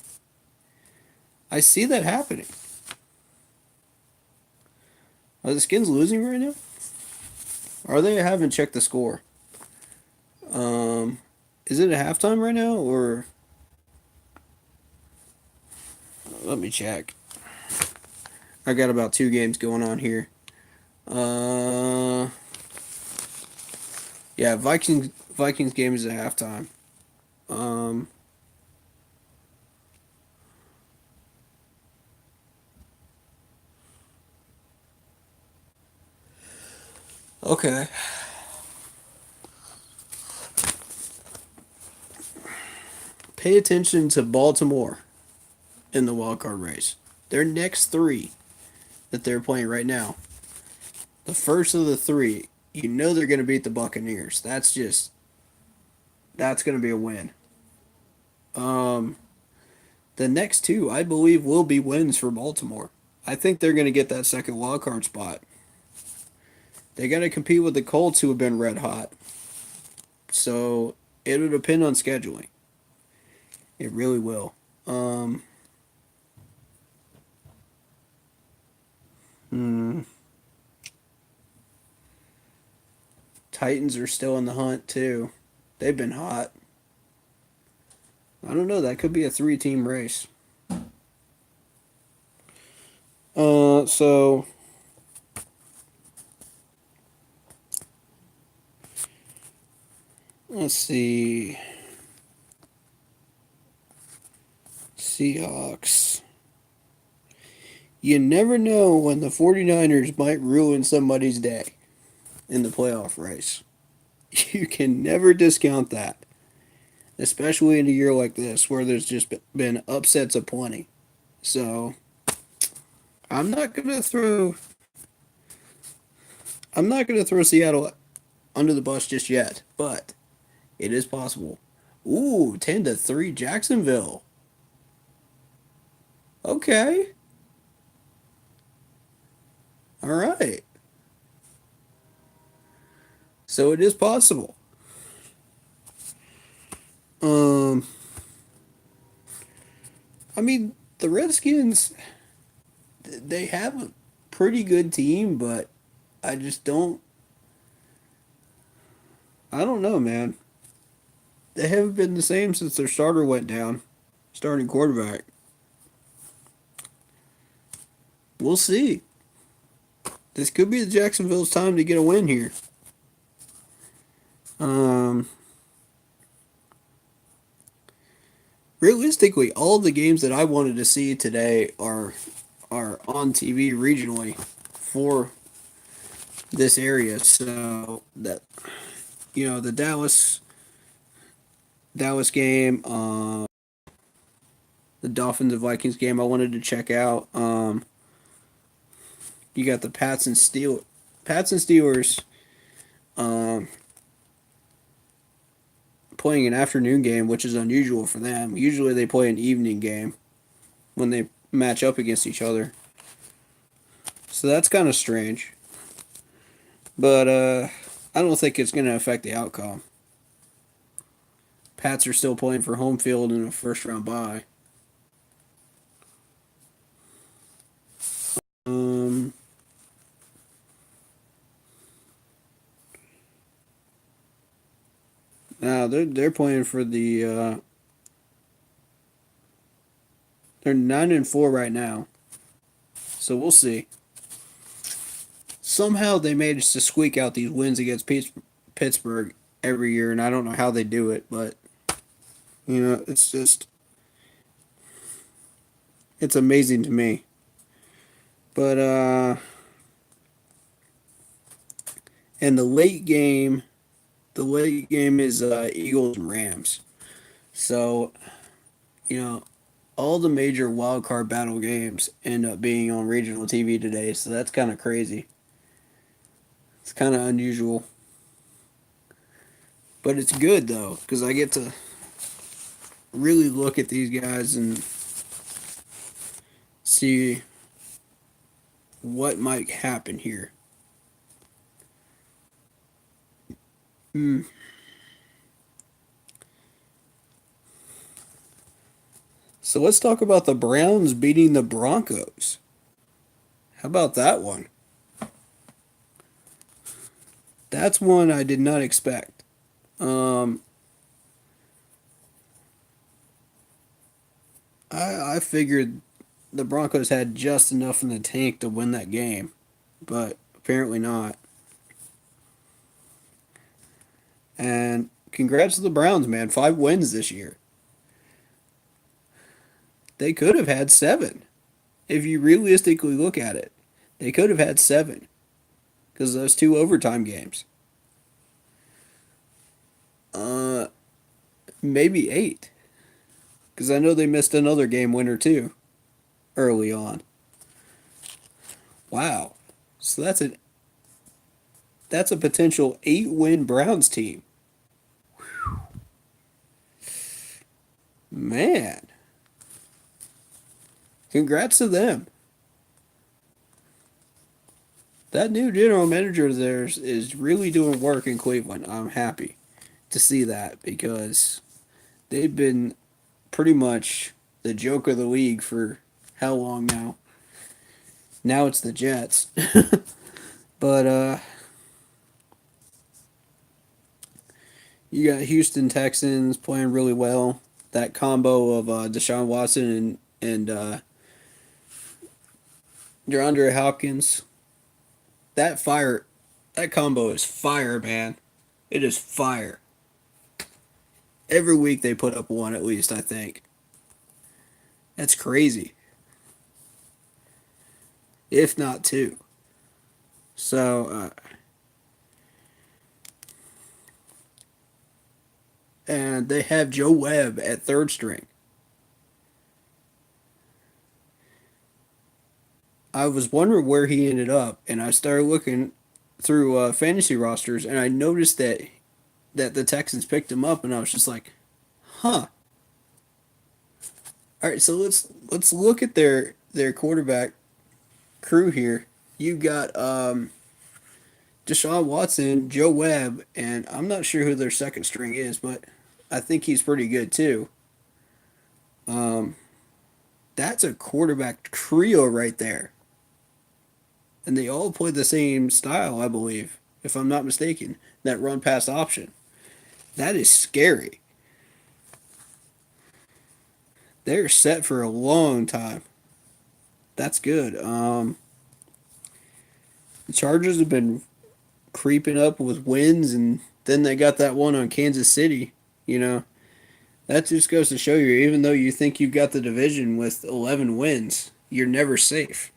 that happening. Are the Skins losing right now? Are they? I haven't checked the score. Is it a halftime right now or let me check. I got about two games going on here. Uh yeah, Vikings game is at halftime. Um okay. Pay attention to Baltimore in the wild card race. Their next three that they're playing right now. The first of the three. you know they're going to beat the Buccaneers. That's going to be a win. Um, the next two, I believe, will be wins for Baltimore. I think they're going to get that second wild card spot. They got to compete with the Colts, who have been red hot. So it'll depend on scheduling. It really will. Um, hmm, Titans are still in the hunt too. They've been hot. I don't know. That could be a three-team race. So let's see. Seahawks. You never know when the 49ers might ruin somebody's day in the playoff race. You can never discount that, especially in a year like this where there's just been upsets aplenty. So I'm not gonna throw I'm not gonna throw Seattle under the bus just yet, but it is possible. Ooh, 10-3 Jacksonville. Okay. All right. So it is possible. Um I mean, the Redskins, they have a pretty good team, but I just I don't know, man. They haven't been the same since their starter went down, starting quarterback. We'll see. This could be the Jacksonville's time to get a win here. Um, Realistically, all the games that I wanted to see today are on TV regionally for this area. So that the Dallas game, the Dolphins and Vikings game, I wanted to check out. You got the Pats and Steelers, um, playing an afternoon game, which is unusual for them. Usually they play an evening game when they match up against each other. So that's kind of strange. But I don't think it's going to affect the outcome. Pats are still playing for home field in a first round bye. Um, Now they're playing for the they're 9-4 right now. So we'll see. Somehow they managed to squeak out these wins against Pittsburgh every year, and I don't know how they do it, but it's amazing to me. But and the late game is Eagles and Rams. So you know, all the major wild card battle games end up being on regional TV today. So that's kind of crazy. It's kind of unusual, but it's good though because I get to really look at these guys and see what might happen here. Hmm. So let's talk about the Browns beating the Broncos. How about that one? That's one I did not expect. Um, I figured the Broncos had just enough in the tank to win that game, but apparently not. And congrats to the Browns, man. 5 wins this year. They could have had seven. If you realistically look at it, they could have had seven because those two overtime games. Uh, Maybe eight because I know they missed another game winner too early on. Wow. So that's a potential 8-win Browns team. Man, congrats to them. That new general manager of theirs is really doing work in Cleveland. I'm happy to see that because they've been pretty much the joke of the league for how long now? Now it's the Jets. But you got Houston Texans playing really well. That combo of Deshaun Watson and DeAndre Hopkins, that fire, that combo is fire, man. It is fire. Every week they put up one at least, I think. That's crazy, if not two. So, and they have Joe Webb at third string. I was wondering where he ended up, and I started looking through fantasy rosters, and I noticed that the Texans picked him up, and I was just like, huh. All right, so let's look at their quarterback crew here. You got Deshaun Watson, Joe Webb, and I'm not sure who their second string is, but I think he's pretty good too. Um, that's a quarterback trio right there, and they all play the same style, I believe, if I'm not mistaken. That run pass option. That is scary. They're set for a long time. That's good. The Chargers have been creeping up with wins, and then they got that one on Kansas City. You know, that just goes to show you, even though you think you've got the division with 11 wins, you're never safe.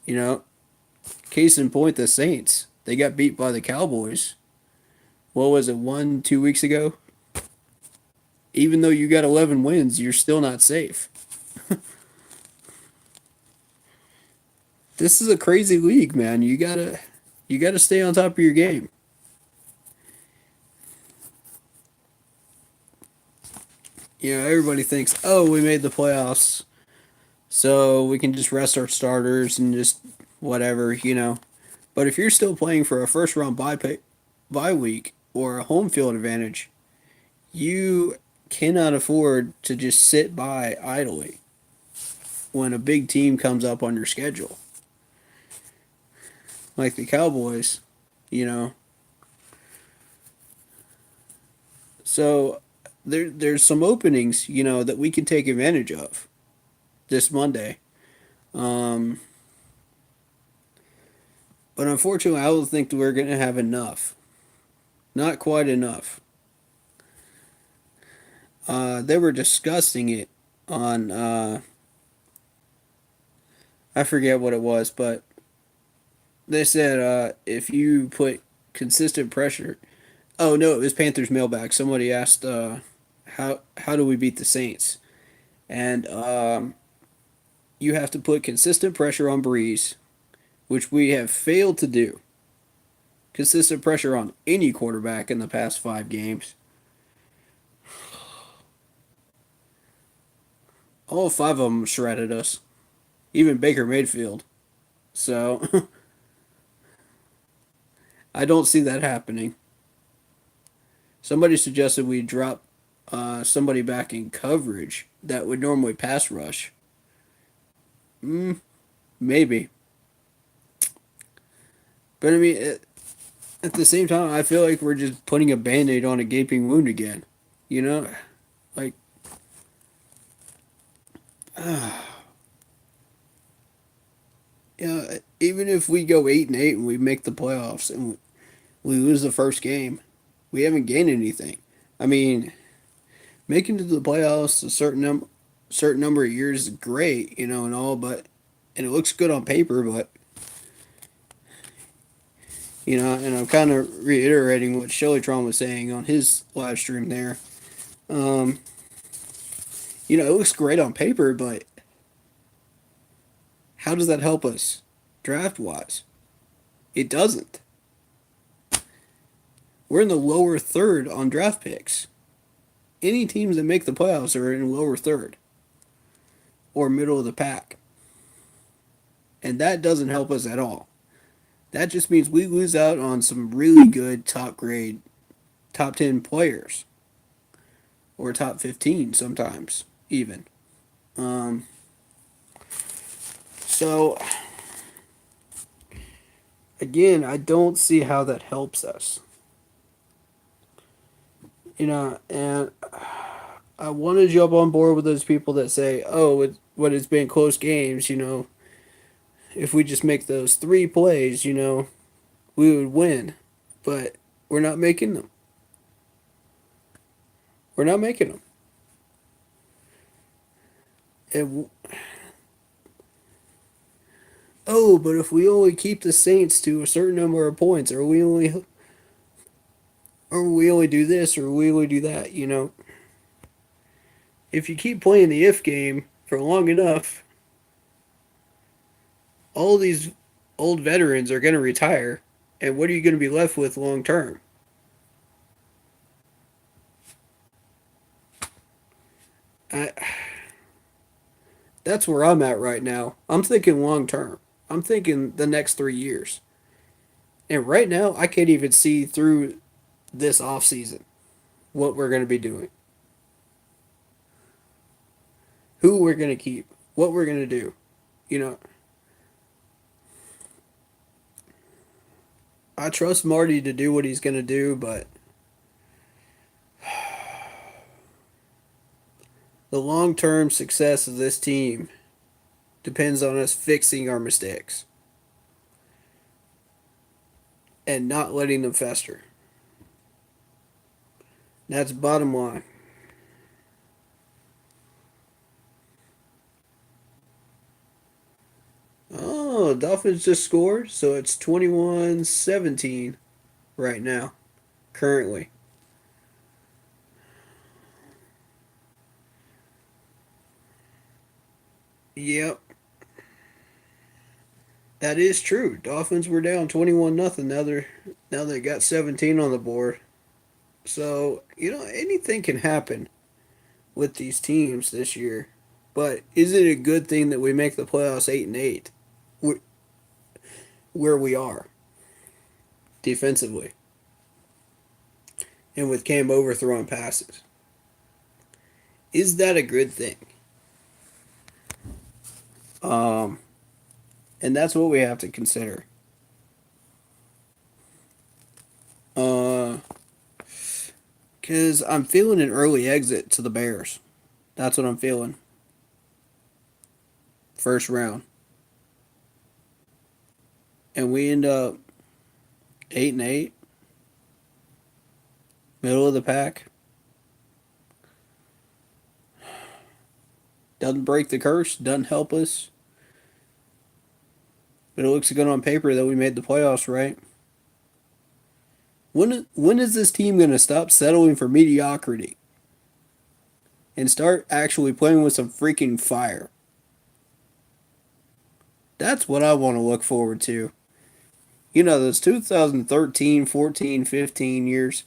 You know, case in point, the Saints. They got beat by the Cowboys. What was it, 2 weeks ago? Even though you got 11 wins, you're still not safe. This is a crazy league, man. You gotta stay on top of your game. You know, everybody thinks, oh, we made the playoffs, so we can just rest our starters and just whatever, you know. But if you're still playing for a first round bye week or a home field advantage, you cannot afford to just sit by idly when a big team comes up on your schedule. Like the Cowboys, you know. So there's some openings, you know, that we can take advantage of this Monday. Um, but unfortunately, I don't think that we're going to have enough. Not quite enough. They were discussing it on, I forget what it was, but they said if you put consistent pressure. Oh, no, it was Panthers mailbag. Somebody asked, how do we beat the Saints? And you have to put consistent pressure on Breeze, which we have failed to do. Consistent pressure on any quarterback in the past 5 games. All 5 of them shredded us. Even Baker Mayfield. So I don't see that happening. Somebody suggested we drop somebody back in coverage that would normally pass rush. Maybe. But I mean, at the same time, I feel like we're just putting a band aid on a gaping wound again. You know? Like, yeah, even if we go 8-8 and we make the playoffs and we lose the first game, we haven't gained anything. I mean, making it to the playoffs a certain number of years is great, you know, and all, but and it looks good on paper, but you know, and I'm kind of reiterating what Shellytron was saying on his live stream there. Um, you know, it looks great on paper, but how does that help us draft wise? It doesn't. We're in the lower third on draft picks. Any teams that make the playoffs are in lower third or middle of the pack. And that doesn't help us at all. That just means we lose out on some really good top grade, top 10 players, or top 15 sometimes, even. Um, so, again, I don't see how that helps us. And I want to jump on board with those people that say, oh, when it's been close games, if we just make those three plays, we would win. But we're not making them. We're not making them. And, oh, but if we only keep the Saints to a certain number of points, or we only do this, or we only do that, if you keep playing the if game for long enough, all these old veterans are going to retire, and what are you going to be left with long term? I, that's where I'm at right now. I'm thinking long term. I'm thinking the next 3 years. And right now, I can't even see through this off season what we're going to be doing, who we're going to keep, what we're going to do. You know, I trust Marty to do what he's going to do, but the long term success of this team depends on us fixing our mistakes and not letting them fester. That's bottom line. Oh, Dolphins just scored, so it's 21-17 right now, currently. Yep, that is true. Dolphins were down 21 nothing. Now they got 17 on the board. So, anything can happen with these teams this year. But is it a good thing that we make the playoffs 8-8 where we are defensively and with Cam overthrowing passes? Is that a good thing? Um, and that's what we have to consider. Uh, because I'm feeling an early exit to the Bears. That's what I'm feeling. First round. And we end up 8-8, middle of the pack. Doesn't break the curse, doesn't help us. But it looks good on paper that we made the playoffs, right? When is this team going to stop settling for mediocrity and start actually playing with some freaking fire? That's what I want to look forward to. Those 2013, 14, 15 years,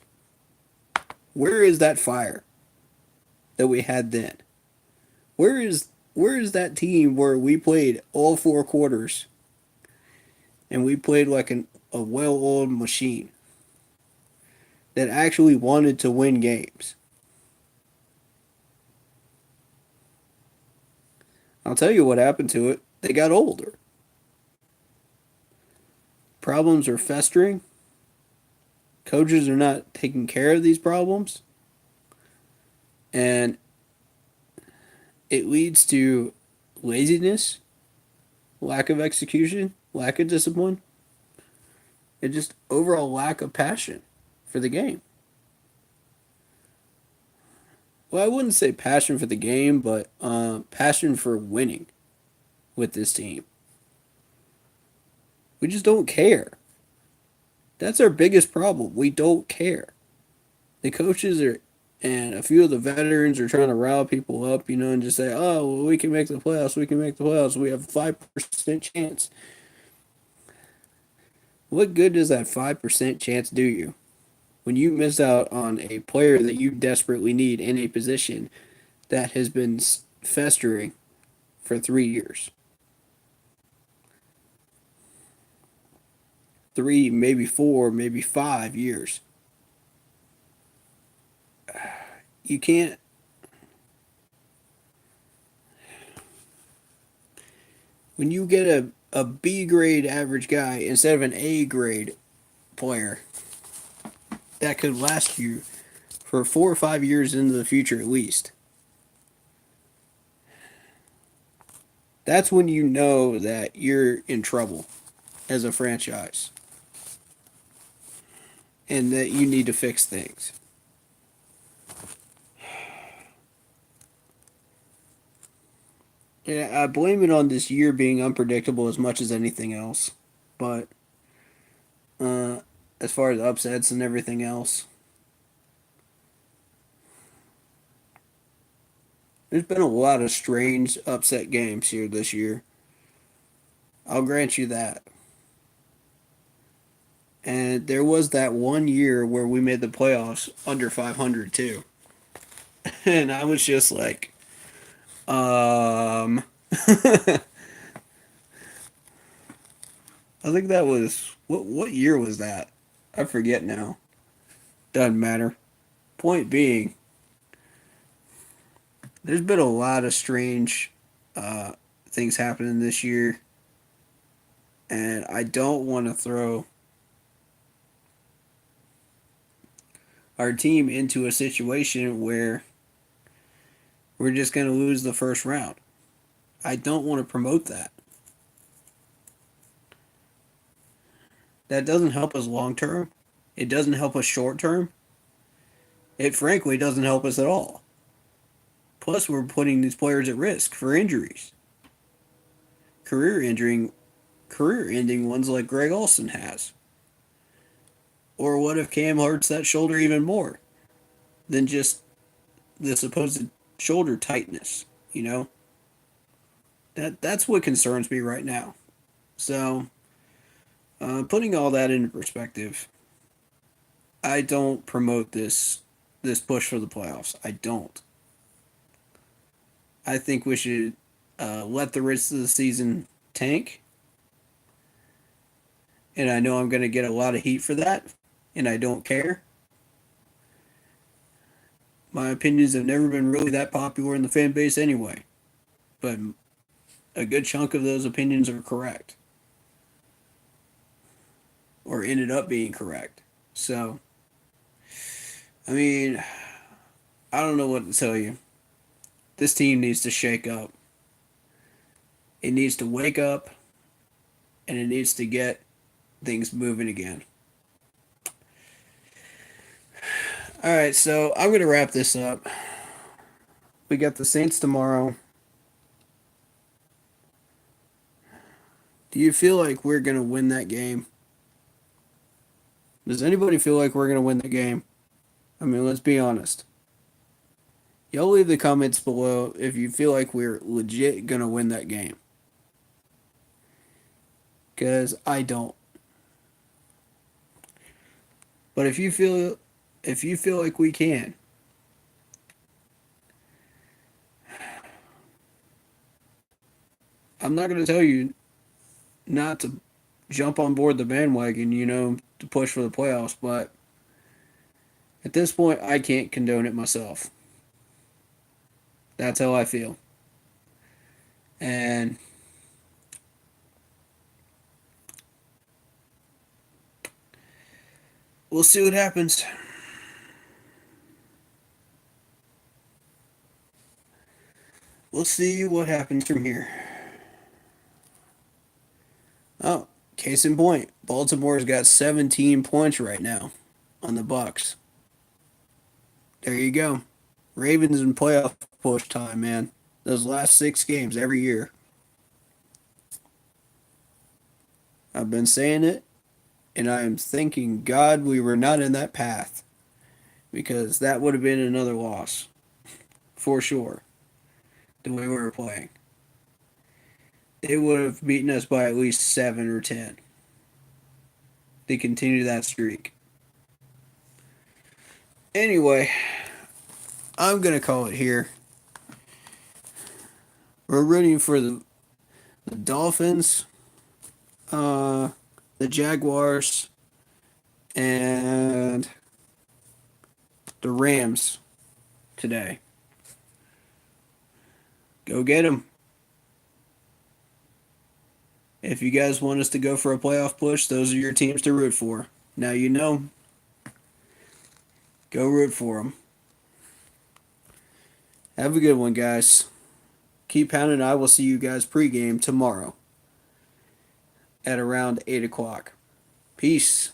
where is that fire that we had then? Where is that team where we played all four quarters and we played like a well-oiled machine that actually wanted to win games? I'll tell you what happened to it. They got older. Problems are festering. Coaches are not taking care of these problems. And it leads to laziness, lack of execution, lack of discipline, and just overall lack of passion for the game. Well, I wouldn't say passion for the game, but passion for winning with this team. We just don't care. That's our biggest problem. We don't care. The coaches are, and a few of the veterans are trying to rile people up, and just say, oh, well, we can make the playoffs. We can make the playoffs. We have a 5% chance. What good does that 5% chance do you when you miss out on a player that you desperately need in a position that has been festering for 3 years? 3, maybe 4, maybe 5 years. You can't. When you get a B grade average guy instead of an A grade player, that could last you for 4 or 5 years into the future at least. That's when you know that you're in trouble as a franchise and that you need to fix things. Yeah, I blame it on this year being unpredictable as much as anything else. But uh, as far as upsets and everything else, there's been a lot of strange upset games here this year. I'll grant you that. And there was that one year where we made the playoffs under 500 too. And I was just like, I think that was what year was that? I forget now. Doesn't matter. Point being, there's been a lot of strange things happening this year, and I don't want to throw our team into a situation where we're just going to lose the first round. I don't want to promote that. That doesn't help us long term. It doesn't help us short term. It frankly doesn't help us at all. Plus, we're putting these players at risk for injuries, career injuring, career-ending ones like Greg Olson has. Or what if Cam hurts that shoulder even more than just the supposed shoulder tightness? You know, that's what concerns me right now. So, putting all that into perspective, I don't promote this push for the playoffs. I don't. I think we should let the rest of the season tank. And I know I'm going to get a lot of heat for that, and I don't care. My opinions have never been really that popular in the fan base anyway, but a good chunk of those opinions are correct, or ended up being correct. So, I mean, I don't know what to tell you. This team needs to shake up. It needs to wake up, and it needs to get things moving again. All right, so I'm going to wrap this up. We got the Saints tomorrow. Do you feel like we're going to win that game? Does anybody feel like we're going to win the game? I mean, let's be honest. Y'all leave the comments below if you feel like we're legit going to win that game. Because I don't. But if you feel like we can, I'm not going to tell you not to jump on board the bandwagon, to push for the playoffs, but at this point, I can't condone it myself. That's how I feel. And we'll see what happens. We'll see what happens from here. Oh, case in point, Baltimore's got 17 points right now on the Bucks. There you go. Ravens in playoff push time, man. Those last 6 games every year. I've been saying it, and I am thanking God we were not in that path, because that would have been another loss for sure. The way we were playing, they would have beaten us by at least 7 or 10. to continue that streak. Anyway, I'm going to call it here. We're rooting for the Dolphins, the Jaguars, and the Rams today. Go get them. If you guys want us to go for a playoff push, those are your teams to root for. Now you know. Go root for them. Have a good one, guys. Keep pounding. I will see you guys pregame tomorrow at around 8 o'clock. Peace.